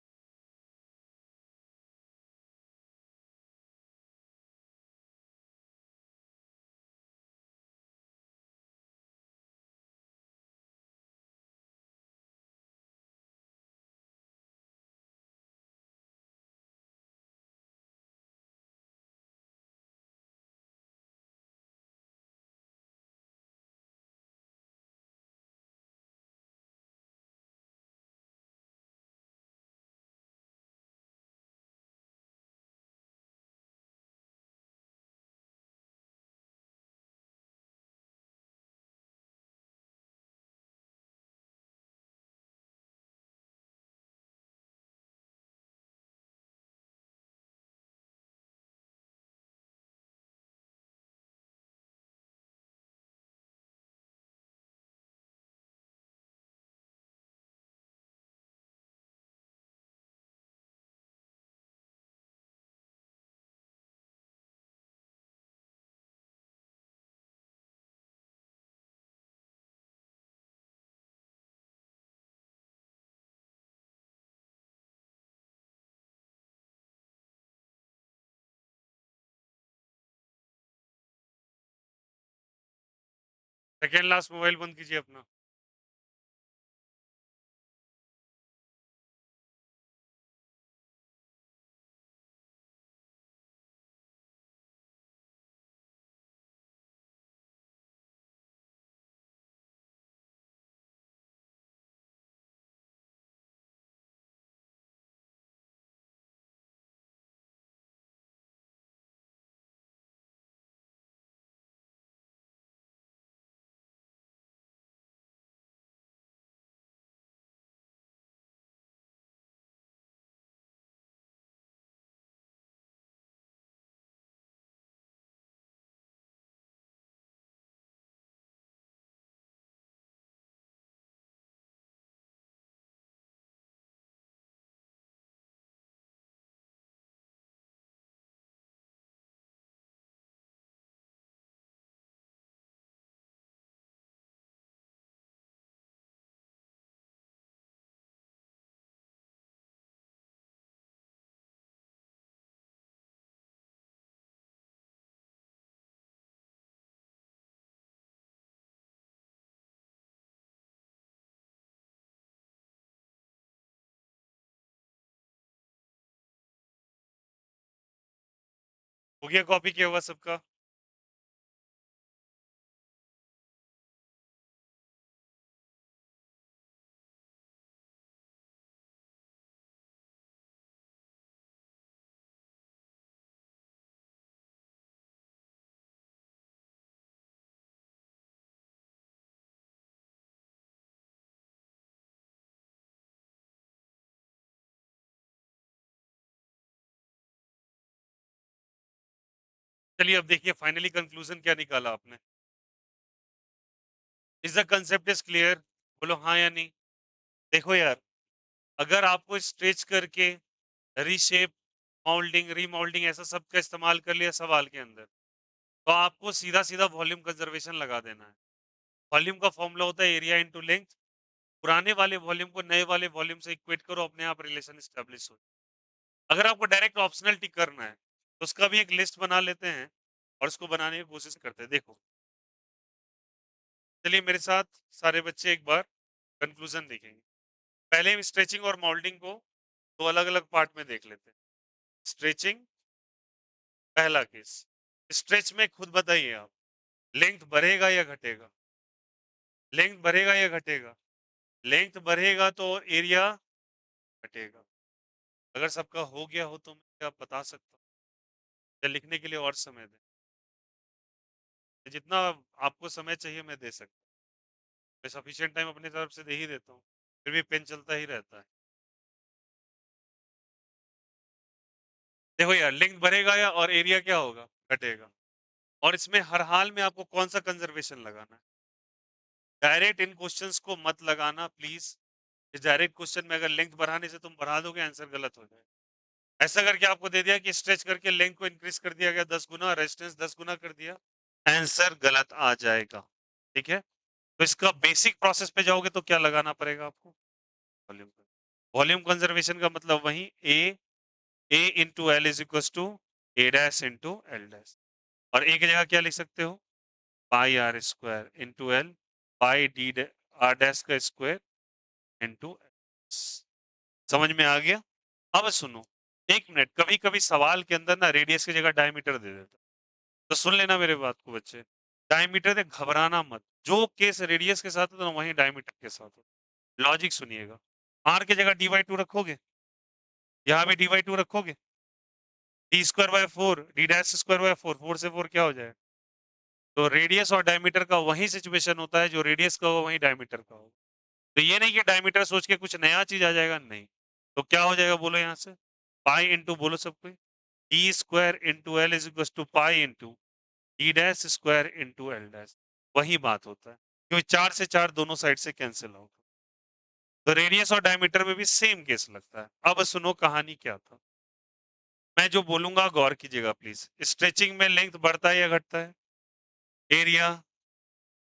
सेकेंड लास्ट मोबाइल बंद कीजिए अपना। हो गया कॉपी किया हुआ सबका? चलिए अब देखिए फाइनली कंक्लूजन क्या निकाला आपने। Is the concept is clear? बोलो हाँ या नहीं। देखो यार, अगर आपको स्ट्रेच करके रीशेप, मोल्डिंग, रीमोल्डिंग ऐसा सब का इस्तेमाल कर लिया सवाल के अंदर, तो आपको सीधा-सीधा वॉल्यूम कंजर्वेशन लगा देना है। वॉल्यूम का फॉर्मूला होता है एरिया इंटू लेंथ। पुराने वाले वॉल्यूम को नए वाले वॉल्यूम से इक्वेट करो, अपने आप रिलेशन एस्टेब्लिश हो। अगर आपको डायरेक्ट ऑप्शनल टिक करना है, तो उसका भी एक लिस्ट बना लेते हैं और उसको बनाने की कोशिश करते हैं। देखो, चलिए मेरे साथ सारे बच्चे एक बार कंक्लूजन देखेंगे। पहले हम स्ट्रेचिंग और मोल्डिंग को दो अलग-अलग पार्ट में देख लेते हैं। स्ट्रेचिंग पहला केस। स्ट्रेच में खुद बताइए आप, लेंथ बढ़ेगा या घटेगा? लेंथ बढ़ेगा या घटेगा? लेंथ बढ़ेगा तो एरिया घटेगा। अगर सबका हो गया हो तो मैं क्या बता सकता हूँ, या लिखने के लिए और समय दें? जितना आपको समय चाहिए मैं दे सकता हूँ। मैं सफिशिएंट टाइम अपनी तरफ से दे ही देता हूँ, फिर भी पेन चलता ही रहता है। देखो यार, लेंथ बढ़ेगा या और एरिया क्या होगा? घटेगा। और इसमें हर हाल में आपको कौन सा कंजर्वेशन लगाना है? डायरेक्ट इन क्वेश्चंस को मत लगाना प्लीज। इस डायरेक्ट क्वेश्चन में अगर लेंथ बढ़ाने से तुम बढ़ा दोगे, आंसर गलत हो जाएगा। ऐसा करके आपको दे दिया कि स्ट्रेच करके लेंथ को इंक्रीज कर दिया गया 10 गुना, रेजिस्टेंस 10 गुना कर दिया, आंसर गलत आ जाएगा। ठीक है, तो इसका बेसिक प्रोसेस पे जाओगे तो क्या लगाना पड़ेगा आपको? वॉल्यूम। वॉल्यूम कंजर्वेशन का मतलब वही A into L is equal to A dash into L dash. और एक जगह क्या लिख सकते हो? Pi R square into L, pi D R dash का स्क्वायर इंटू। समझ में आ गया? अब सुनो, एक मिनट, कभी कभी सवाल के अंदर ना रेडियस की जगह डायमीटर दे देता, तो सुन लेना मेरे बात को बच्चे। डायमीटर से घबराना मत, जो केस रेडियस के साथ होता है ना वही डायमीटर के साथ होता है। लॉजिक सुनिएगा, आर की जगह डी बाई टू रखोगे, यहाँ भी डी बाई टू रखोगे, D square by four, D dash square by four, four से फोर क्या हो जाएगा? तो रेडियस और डायमीटर का वही सिचुएशन होता है, जो रेडियस का होगा वही डायमीटर का होगा। तो ये नहीं कि डायमीटर सोच के कुछ नया चीज आ जाएगा, नहीं। तो क्या हो जाएगा बोलो यहाँ से? पाई इंटू, बोलो सब कोई, D square into L is equal to pi into D dash square into L dash. वही बात होता है, क्योंकि चार से चार दोनों साइड से कैंसिल होगा। तो रेडियस और डायमीटर में भी सेम केस लगता है। अब सुनो कहानी क्या था। मैं जो बोलूंगा गौर कीजिएगा प्लीज। स्ट्रेचिंग में लेंथ बढ़ता है या घटता है? एरिया।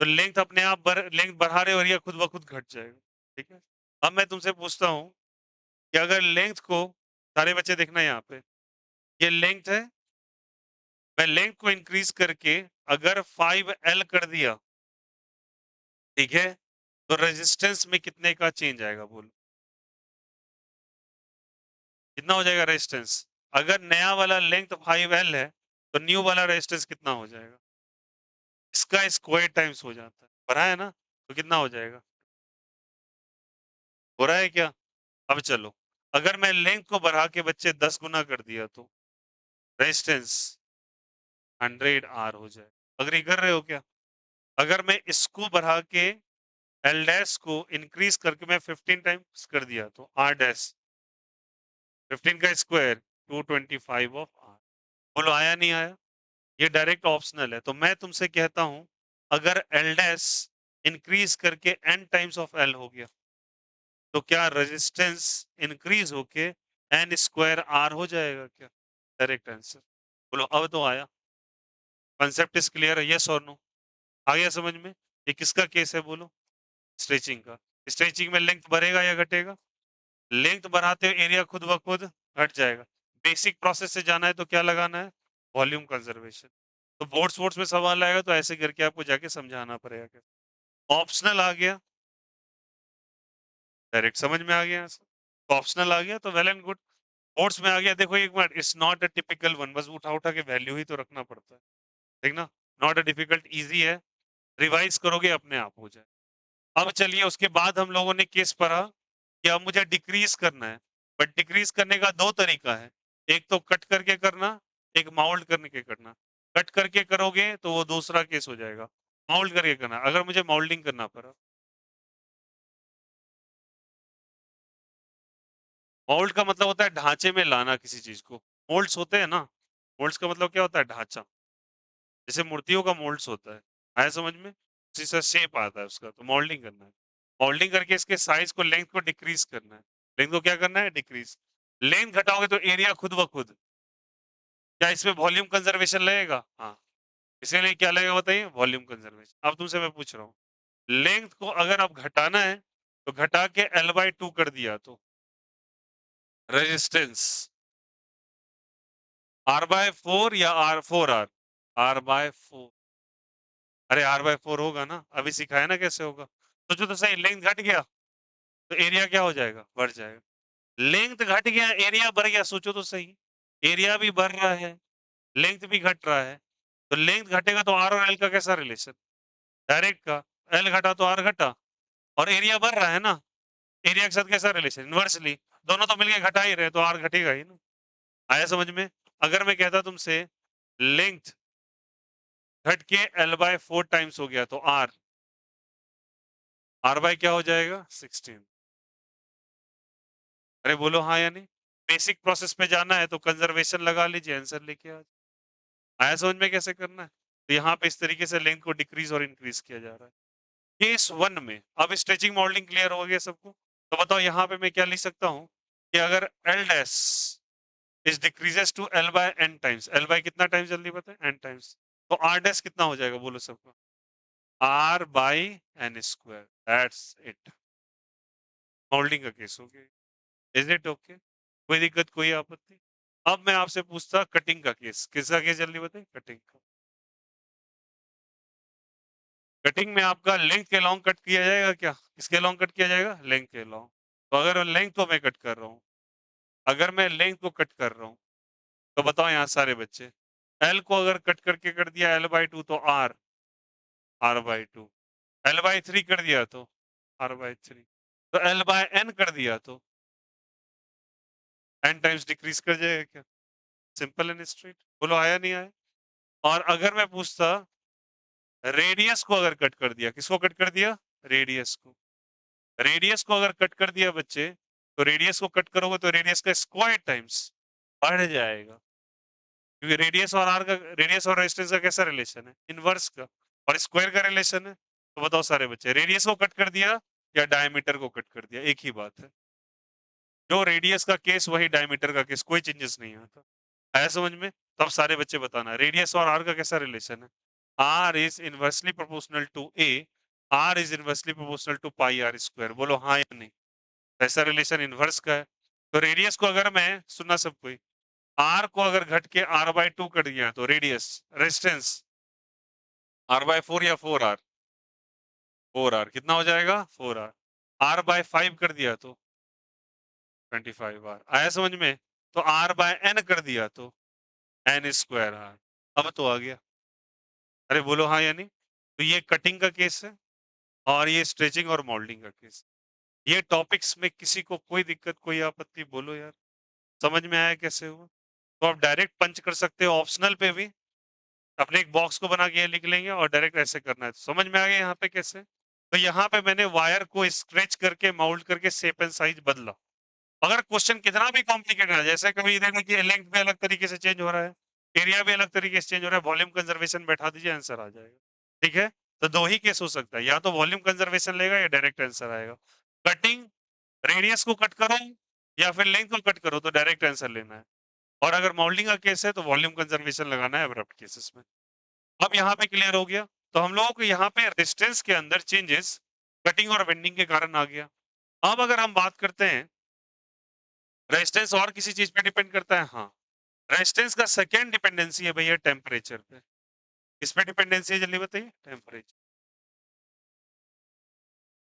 तो लेंथ अपने आप लेंथ बढ़ा रहे हो, एरिया खुद ब खुद घट जाएगा। ठीक है, अब मैं तुमसे पूछता हूं कि अगर लेंथ को, सारे बच्चे देखना यहाँ पे, ये लेंथ है, मैं लेंथ को इंक्रीज करके अगर 5L कर दिया, ठीक है, तो रेजिस्टेंस में कितने का चेंज आएगा बोलो? कितना हो जाएगा रेजिस्टेंस? अगर नया वाला लेंथ 5L है तो न्यू वाला रेजिस्टेंस कितना हो जाएगा? इसका स्क्वायर टाइम्स हो जाता है, पढ़ा है ना? तो कितना हो जाएगा? हो रहा है क्या? अब चलो, अगर मैं लेंथ को बढ़ा के बच्चे 10 गुना कर दिया तो रेजिस्टेंस 100R हो जाए। अग्री कर रहे हो क्या? अगर मैं इसको बढ़ा के एल डैश को इंक्रीज करके मैं 15 टाइम्स कर दिया तो आर डैश, 15 का स्क्वायर 225 ऑफ आर। बोलो आया नहीं आया? ये डायरेक्ट ऑप्शनल है, तो मैं तुमसे कहता हूं, अगर एल डैश इंक्रीज करके एन टाइम्स ऑफ एल हो गया, तो क्या रेजिस्टेंस इंक्रीज होके एन स्क्वायर आर हो जाएगा क्या? Direct answer. बोलो अब तो आया। कंसेप्ट इज क्लियर है, यस और नो? आ गया समझ में? ये किसका केस है बोलो? स्ट्रेचिंग का। स्ट्रेचिंग में लेंथ बढ़ेगा या घटेगा? लेंथ बढ़ाते हुए एरिया खुद ब खुद घट जाएगा। बेसिक प्रोसेस से जाना है तो क्या लगाना है? Volume conservation. तो बोर्ड्स वोर्ड्स में सवाल आएगा तो ऐसे करके आपको जाके समझाना पड़ेगा। ऑप्शनल आ गया, डायरेक्ट समझ में आ गया। ऑप्शनल आ गया तो वेल एंड गुड। बोर्ड्स में आ गया, देखो एक minute, it's not a typical one, बस उठा उठा के वैल्यू ही तो रखना पड़ता है, ठीक ना? नॉट अ डिफिकल्ट, इजी है, रिवाइज करोगे अपने आप हो जाए। अब चलिए उसके बाद हम लोगों ने केस पढ़ा कि अब मुझे डिक्रीज करना है, बट डिक्रीज करने का दो तरीका है, एक तो कट करके करना, एक माउल्ड करके करना। कट करके करोगे तो वो दूसरा केस हो जाएगा, माउल्ड करके करना। अगर मुझे माउल्डिंग करना पड़ा, मोल्ड का मतलब होता है ढांचे में लाना किसी चीज को। मोल्ड्स होते हैं ना, मोल्ड्स का मतलब क्या होता है? ढांचा। जैसे मूर्तियों का मोल्ड्स होता है, आया समझ में? उसी से शेप आता है उसका, तो मोल्डिंग करना है। मोल्डिंग करके इसके साइज को, लेंथ को डिक्रीज करना है। लेंथ को क्या करना है? डिक्रीज। लेंथ घटाओगे तो एरिया खुद ब खुद, क्या इसमें वॉल्यूम कंजर्वेशन लगेगा? हाँ। इसीलिए क्या लगेगा बताइए, वॉल्यूम कंजर्वेशन। अब तुमसे मैं पूछ रहा हूँ, लेंथ को अगर आप घटाना है तो घटा के L/2 कर दिया तो रेजिस्टेंस R/4 या R4R? R/4। अरे R/4 होगा ना, अभी सिखाया ना कैसे होगा। सोचो तो सही, लेंथ घट गया तो एरिया क्या हो जाएगा, बढ़ जाएगा। लेंथ घट गया, एरिया बढ़ गया, सोचो तो सही। एरिया भी बढ़ रहा है, लेंथ भी घट रहा है, तो लेंथ घटेगा तो R और L का कैसा रिलेशन, डायरेक्ट का। L घटा तो R घटा, और एरिया बढ़ रहा है ना, एरिया के साथ कैसा रिलेशन, इनवर्सली। दोनों तो मिलके घटा ही रहे, तो R घटेगा ही ना। आया समझ में? अगर मैं कहता तुमसे लेंथ घट के L/4 टाइम्स हो गया तो R क्या हो जाएगा, 16। अरे बोलो हाँ या नहीं। बेसिक प्रोसेस पे जाना है तो कंजर्वेशन लगा लीजिए, आंसर लेके आ। आया समझ में कैसे करना है? तो यहाँ पे इस तरीके से लेंथ को डिक्रीज और इंक्रीज किया जा रहा है। केस 1 में अब स्ट्रेचिंग मॉडलिंग क्लियर हो गया सबको। तो बताओ यहाँ पे मैं क्या लिख सकता हूँ कि अगर L dash is decreases to L by n times, L by कितना टाइम्स जल्दी बताए, n टाइम्स, तो R डैश कितना हो जाएगा बोलो सबको, R by n square, that's it. Moulding का केस हो गया। Is it okay? कोई दिक्कत, कोई आपत्ति? अब मैं आपसे पूछता कटिंग का केस, किसका केस जल्दी बताइए, कटिंग का। कटिंग में आपका लेंथ के लॉन्ग कट किया जाएगा क्या, किसके लॉन्ग कट किया जाएगा, लेंथ के लॉन्ग। तो अगर लेंथ को मैं कट कर रहा हूँ, अगर मैं लेंथ को कट कर रहा हूँ, तो बताओ यहाँ सारे बच्चे, एल को अगर कट करके कर दिया L/2 तो R/2, L/3 कर दिया तो R/3, तो L/n कर दिया तो n टाइम्स डिक्रीज कर जाएगा क्या, सिंपल एंड स्ट्रेट। बोलो आया नहीं आया? और अगर मैं पूछता रेडियस को अगर कट कर दिया, किसको कट कर दिया, रेडियस को, रेडियस को अगर कट कर दिया बच्चे, तो रेडियस को कट करोगे तो रेडियस का स्क्वायर टाइम्स बढ़ जाएगा, क्योंकि रेडियस और आर का, रेडियस और रेजिस्टेंस का कैसा रिलेशन है, इनवर्स का, और स्क्वायर का रिलेशन है। तो बताओ सारे बच्चे, रेडियस को कट कर दिया या डायमीटर को कट कर दिया, एक ही बात है। जो रेडियस का केस वही डायमीटर का केस, कोई चेंजेस नहीं आता। आया समझ में? तो अब सारे बच्चे बताना रेडियस और आर का कैसा रिलेशन है। R is inversely proportional to A, R is inversely proportional to pi R square. बोलो हाँ या नहीं? ऐसा रिलेशन इनवर्स का है। तो रेडियस को अगर मैं, सुनना सब कोई, आर को अगर घट के R/2 कर दिया तो रेडियस, रेजिस्टेंस R/4 या 4R, 4R कितना हो जाएगा, 4R। R/5 कर दिया तो 25R। आया समझ में? तो R/n कर दिया तो n स्क्वायर R। अब तो आ गया। अरे बोलो हाँ या नहीं? तो ये कटिंग का केस है और ये स्ट्रेचिंग और मोल्डिंग का केस। ये टॉपिक्स में किसी को कोई दिक्कत, कोई आपत्ति, बोलो यार। समझ में आया कैसे हुआ? तो आप डायरेक्ट पंच कर सकते हो ऑप्शनल पे भी, अपने एक बॉक्स को बना के लिख लेंगे और डायरेक्ट ऐसे करना है। समझ में आ गया यहाँ पे कैसे? तो यहाँ पे मैंने वायर को स्ट्रेच करके माउल्ट करके शेप एंड साइज बदला। अगर क्वेश्चन कितना भी कॉम्प्लिकेटेड है, जैसे कभी देखो कि लेंथ भी अलग तरीके से चेंज हो रहा है, एरिया भी अलग तरीके से चेंज हो रहा है, वॉल्यूम कंजर्वेशन बैठा दीजिए, आंसर आ जाएगा। ठीक है? तो दो ही केस हो सकता है, या तो वॉल्यूम कंजर्वेशन लेगा या डायरेक्ट आंसर आएगा। कटिंग, रेडियस को कट करो या फिर लेंथ को कट करो तो डायरेक्ट आंसर लेना है। और अगर मोल्डिंग का केस है तो वॉल्यूम कंजर्वेशन लगाना है अब्रप्ट केसेस में। अब यहाँ पे क्लियर हो गया। तो हम लोगों को यहाँ पे रेजिस्टेंस के अंदर चेंजेस कटिंग और बेंडिंग के कारण आ गया। अब अगर हम बात करते हैं रेजिस्टेंस और किसी चीज पे डिपेंड करता है, हाँ। रेजिस्टेंस का सेकेंड डिपेंडेंसी है भैया टेम्परेचर पे। किस पे डिपेंडेंसी है जल्दी बताइए, टेम्परेचर।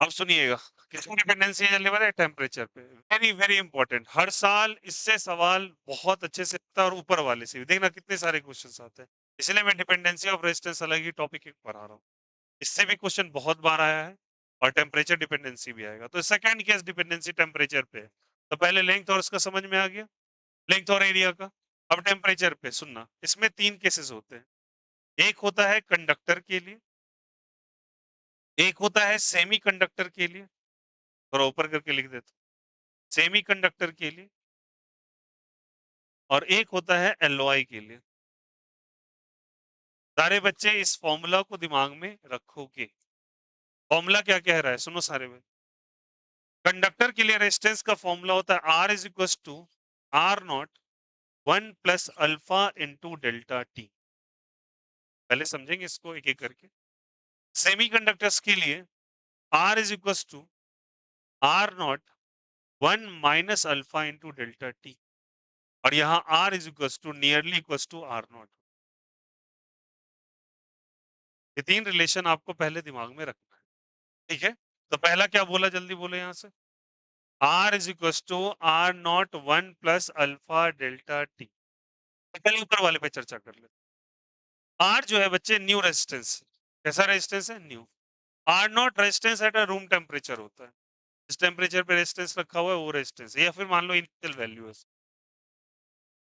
अब सुनिएगा, किस पे डिपेंडेंसी है जल्दी बताइए, टेम्परेचर पे। वेरी वेरी इंपॉर्टेंट, हर साल इससे सवाल बहुत अच्छे से आता है और ऊपर वाले से भी, देखना कितने सारे क्वेश्चन आते हैं। इसलिए मैं डिपेंडेंसी ऑफ रेजिस्टेंस अलग ही टॉपिक एक पढ़ा रहा हूँ। इससे भी क्वेश्चन बहुत बार आया है और टेम्परेचर डिपेंडेंसी भी आएगा। तो सेकंड केस डिपेंडेंसी टेम्परेचर पे है। तो पहले लेंथ और इसका समझ में आ गया, लेंथ और एरिया का। अब टेम्परेचर पे सुनना, इसमें तीन केसेस होते हैं। एक होता है कंडक्टर के लिए, एक होता है सेमी कंडक्टर के लिए, थोड़ा ऊपर करके लिख देता, सेमी कंडक्टर के लिए, और एक होता है एलओआई के लिए। सारे बच्चे इस फॉर्मूला को दिमाग में रखोगे। फॉर्मूला क्या कह रहा है, सुनो सारे में। कंडक्टर के लिए रेजिस्टेंस का फॉर्मूला होता है R is equal to R not 1 plus alpha into delta T. पहले समझेंगे इसको एक-एक करके। सेमीकंडक्टर्स के लिए R is equals to R not 1 minus alpha into delta T और यहाँ R is equals to nearly equals to R not. ये 3 रिलेशन आपको पहले दिमाग में रखना है, ठीक है? तो पहला क्या बोला जल्दी बोलो यहाँ से? R is equals to R not 1 plus alpha delta T। पहले ऊपर वाले पे चर्चा कर लेते हैं। R जो है बच्चे न्यू रेजिस्टेंस, कैसा रेजिस्टेंस है? New. R not resistance at a room temperature होता है। जिस टेम्परेचर पे रेजिस्टेंस रखा हुआ है वो रेजिस्टेंस है या फिर मान लो इनिशियल वैल्यू है।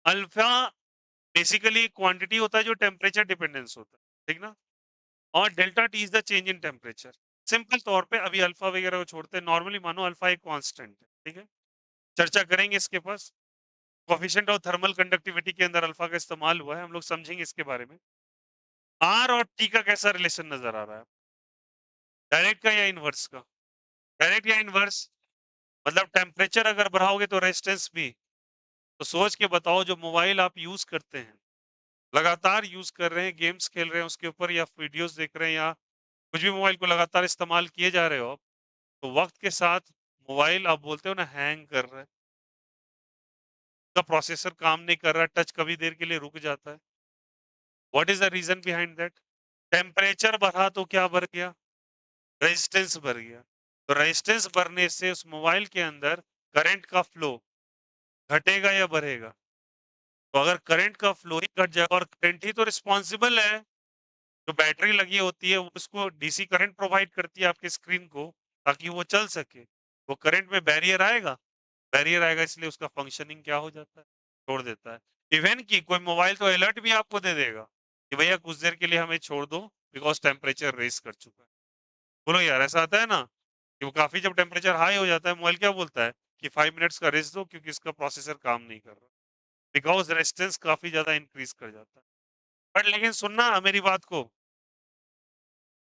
अल्फा बेसिकली क्वांटिटी होता है जो टेम्परेचर डिपेंडेंस होता है, ठीक ना? और delta T is the change in temperature. Simple तौर पे अभी अल्फा वगैरह को छोड़ते हैं, नॉर्मली मानो अल्फा एक कांस्टेंट है, ठीक है? चर्चा करेंगे इसके पास। कोफिशिएंट ऑफ थर्मल कंडक्टिविटी के अंदर अल्फा का इस्तेमाल हुआ है, हम लोग समझेंगे इसके बारे में। आर और टी का कैसा रिलेशन नजर आ रहा है? डायरेक्ट का या इनवर्स का? डायरेक्ट या इनवर्स? मतलब टेम्परेचर अगर बढ़ाओगे तो रेजिस्टेंस भी। तो सोच के बताओ जो मोबाइल आप यूज करते हैं, लगातार यूज कर रहे हैं, गेम्स खेल रहे हैं उसके ऊपर या वीडियोस देख रहे हैं या कुछ भी मोबाइल को लगातार इस्तेमाल किए जा रहे हो आप, तो वक्त के साथ मोबाइल आप बोलते हो ना हैंग कर रहा है, उसका प्रोसेसर काम नहीं कर रहा, टच कभी देर के लिए रुक जाता है। What is the reason behind that? Temperature बढ़ा तो क्या बढ़ गया? रेजिस्टेंस बढ़ गया। तो रेजिस्टेंस बढ़ने से उस मोबाइल के अंदर करंट का फ्लो घटेगा या बढ़ेगा? तो अगर करंट का फ्लो ही घट जाएगा और करंट ही तो रिस्पॉन्सिबल है, जो बैटरी लगी होती है वो उसको डीसी करंट प्रोवाइड करती है आपके स्क्रीन को ताकि वो चल सके। वो करंट में बैरियर आएगा, बैरियर आएगा इसलिए उसका फंक्शनिंग क्या हो जाता है? छोड़ देता है। इवन कि कोई मोबाइल तो अलर्ट भी आपको दे देगा कि भैया कुछ देर के लिए हमें छोड़ दो बिकॉज़ टेम्परेचर रेज़ कर चुका है। बोलो यार ऐसा आता है ना कि वो काफ़ी जब टेम्परेचर हाई हो जाता है मोबाइल क्या बोलता है कि 5 मिनट्स का रेस्ट दो क्योंकि इसका प्रोसेसर काम नहीं कर रहा। बिकॉज़ रेजिस्टेंस काफ़ी ज़्यादा इंक्रीज़ कर जाता है। बट लेकिन सुनना मेरी बात को,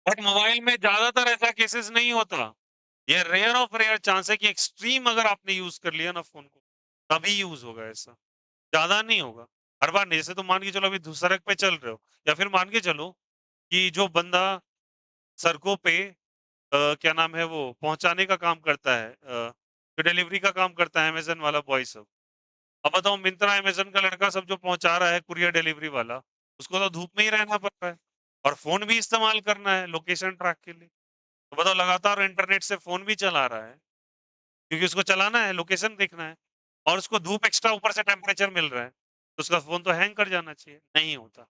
बट मोबाइल में ज़्यादातर ऐसा केसेस नहीं होता। ये रेयर ऑफ रेयर चांस है कि एक्सट्रीम अगर आपने यूज़ कर लिया ना फ़ोन को, तभी यूज़ होगा ऐसा, ज़्यादा नहीं होगा। हर बार नहीं, जैसे तुम मान के चलो अभी सड़क पे चल रहे हो या फिर मान के चलो कि जो बंदा सड़कों पे क्या नाम है वो पहुँचाने का काम करता है जो डिलीवरी का काम करता है अमेज़न वाला बॉय सब। अब बताओ मिंत्रा अमेज़न का लड़का सब जो पहुँचा रहा है कुरियर डिलीवरी वाला, उसको तो धूप में ही रहना पड़ रहा है और फ़ोन भी इस्तेमाल करना है लोकेशन ट्रैक के लिए। तो बताओ लगातार इंटरनेट से फ़ोन भी चला रहा है, क्योंकि उसको चलाना है, लोकेशन देखना है और उसको धूप एक्स्ट्रा ऊपर से टेम्परेचर मिल रहा है, तो उसका फ़ोन तो हैंग कर जाना चाहिए, नहीं होता।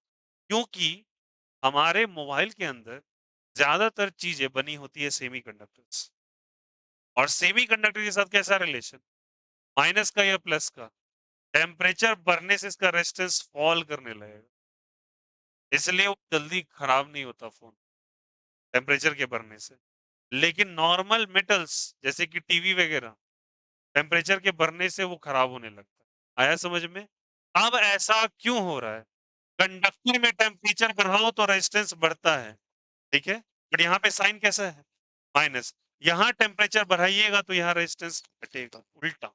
क्योंकि हमारे मोबाइल के अंदर ज़्यादातर चीज़ें बनी होती है सेमीकंडक्टर्स और सेमीकंडक्टर के साथ कैसा रिलेशन? माइनस का या प्लस का? टेम्परेचर बढ़ने से इसका रेजिस्टेंस फॉल करने लगेगा, इसलिए वो जल्दी खराब नहीं होता फ़ोन, टेम्परेचर के बढ़ने से। लेकिन नॉर्मल मेटल्स जैसे कि टीवी वगैरह, टेम्परेचर के बढ़ने से वो खराब होने लगता है। आया समझ में? अब ऐसा क्यों हो रहा है? कंडक्टर में टेम्परेचर बढ़ाओ तो रेजिस्टेंस बढ़ता है, ठीक है? बट यहाँ पे साइन कैसा है? माइनस। यहाँ टेम्परेचर बढ़ाइएगा तो यहाँ रेजिस्टेंस घटेगा, उल्टा।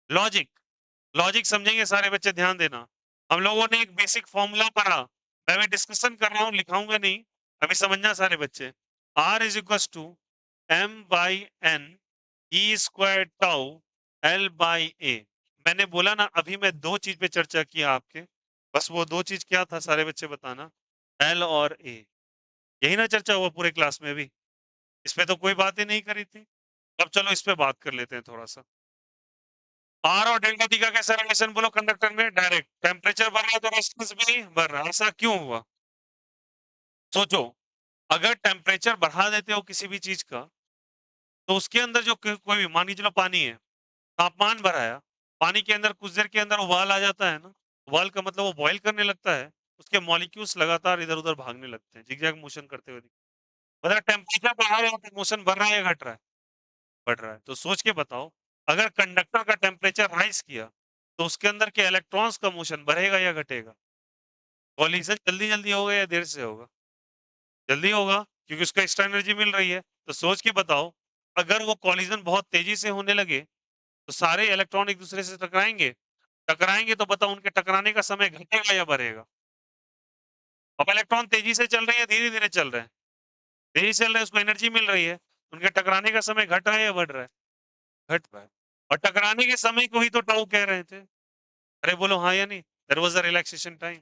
लॉजिक, लॉजिक समझेंगे सारे बच्चे ध्यान देना। हम लोगों ने एक बेसिक फॉर्मूला पढ़ा, मैं अभी डिस्कशन कर रहा हूँ, लिखाऊंगा नहीं, अभी समझना सारे बच्चे। R is equal to M/N E square tau L/A। मैंने बोला ना अभी मैं दो चीज पे चर्चा किया आपके, बस वो दो चीज क्या था सारे बच्चे बताना? L और A। यही ना चर्चा हुआ पूरे क्लास में भी, इस पे तो कोई बात ही नहीं करी थी। अब चलो इस पे बात कर लेते हैं थोड़ा सा। आर और डेल्टा टी का कैसा रिलेशन बोलो कंडक्टर में? डायरेक्ट। टेम्परेचर बढ़ रहा है तो रेजिस्टेंस भी बढ़ रहा है, ऐसा क्यों हुआ? सोचो, अगर टेम्परेचर बढ़ा देते हो किसी भी चीज का तो उसके अंदर जो कोई भी मान के चलो पानी है, तापमान बढ़ाया, पानी के अंदर कुछ देर के अंदर उबाल आ जाता है ना, उबाल का मतलब वो बॉईल करने लगता है, उसके मॉलिक्यूल्स लगातार इधर-उधर भागने लगते हैं, जिगजैग मोशन करते हुए। मतलब टेम्परेचर बढ़ा रहे हो तो मोशन बढ़ रहा है या घट रहा है? बढ़ रहा है। तो सोच के बताओ, अगर कंडक्टर का टेम्परेचर राइज़ किया, तो उसके अंदर के इलेक्ट्रॉन्स का मोशन बढ़ेगा या घटेगा? कॉलिजन जल्दी-जल्दी होगा या देर से होगा? जल्दी होगा, क्योंकि उसको एक्स्ट्रा एनर्जी मिल रही है। तो सोच के बताओ, अगर वो कॉलिजन बहुत तेज़ी से होने लगे, तो सारे इलेक्ट्रॉन एक-दूसरे से टकराएँगे? टकराएँगे तो बताओ उनके टकराने का समय घटेगा या बढ़ेगा? अब इलेक्ट्रॉन तेजी से चल रहे हैं, धीरे धीरे चल रहे हैं, तेजी से चल रहे हैं, उसको एनर्जी मिल रही है, उनके टकराने का समय घट रहा है या बढ़ रहा है? घट रहा है। और टकराने के समय को ही तो टाउ कह रहे थे। अरे बोलो हाँ या नहीं? There was a relaxation time.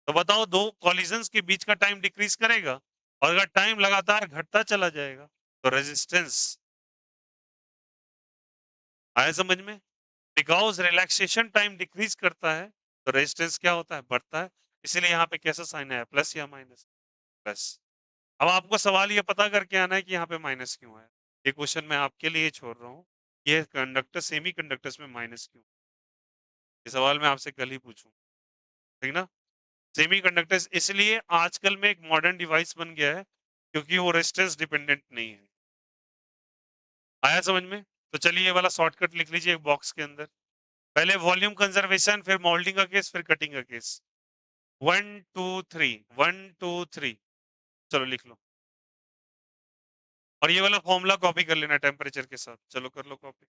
तो बताओ दो कॉलिजन्स के बीच का टाइम डिक्रीज करेगा, और अगर टाइम लगातार घटता चला जाएगा तो रेजिस्टेंस आया समझ में? बिकॉज रिलैक्सेशन टाइम डिक्रीज करता है तो रेजिस्टेंस क्या होता है? बढ़ता है। इसीलिए यहाँ पे कैसा साइन है? प्लस या माइनस? प्लस। अब आपको सवाल ये पता करके आना है कि यहाँ पे माइनस क्यों है। ये क्वेश्चन मैं आपके लिए छोड़ रहा हूँ। ये कंडक्टर सेमी कंडक्टर्स में माइनस क्यों? ये सवाल मैं आपसे कल ही पूछूं, ठीक ना? सेमी कंडक्टर्स इसलिए आजकल में एक मॉडर्न डिवाइस बन गया है क्योंकि वो रेजिस्टेंस डिपेंडेंट नहीं है। आया समझ में? तो चलिए ये वाला शॉर्टकट लिख लीजिए एक बॉक्स के अंदर। पहले वॉल्यूम कंजर्वेशन, फिर मोल्डिंग का केस, फिर कटिंग का केस। 1 2 3, 1 2 3। चलो लिख लो। और ये वाला फॉर्मूला कॉपी कर लेना टेम्परेचर के साथ। चलो कर लो कॉपी।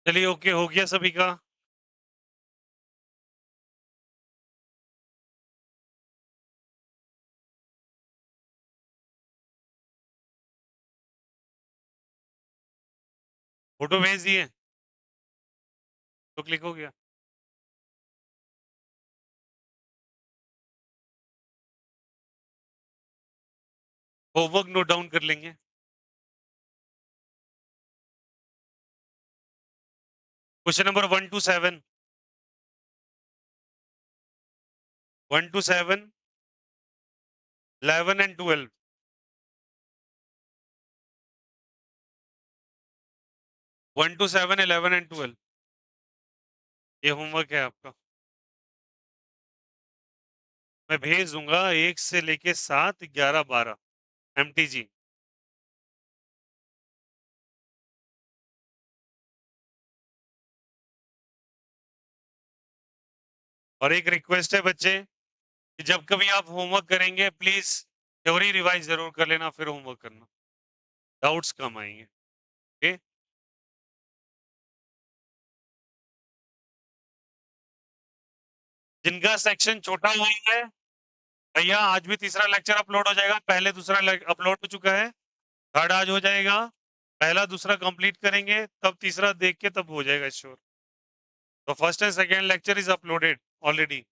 चलिए ओके हो गया सभी का। फोटो भेज दिए तो क्लिक हो गया। होमवर्क नोट डाउन कर लेंगे। Question number 1 to 7, 1 to 7, 11 and 12। 1 to 7, 11 and 12 ये होमवर्क है आपका। मैं भेज दूंगा 1 से लेके 7, 11, 12 MTG। और एक रिक्वेस्ट है बच्चे कि जब कभी आप होमवर्क करेंगे प्लीज थ्योरी रिवाइज जरूर कर लेना, फिर होमवर्क करना, डाउट्स कम आएंगे। ओके। जिनका सेक्शन छोटा हुआ है भैया, आज भी तीसरा लेक्चर अपलोड हो जाएगा। पहले दूसरा अपलोड हो चुका है, थर्ड आज हो जाएगा। पहला दूसरा कंप्लीट करेंगे तब तीसरा देख के तब हो जाएगा श्योर। तो first and second lecture is uploaded already.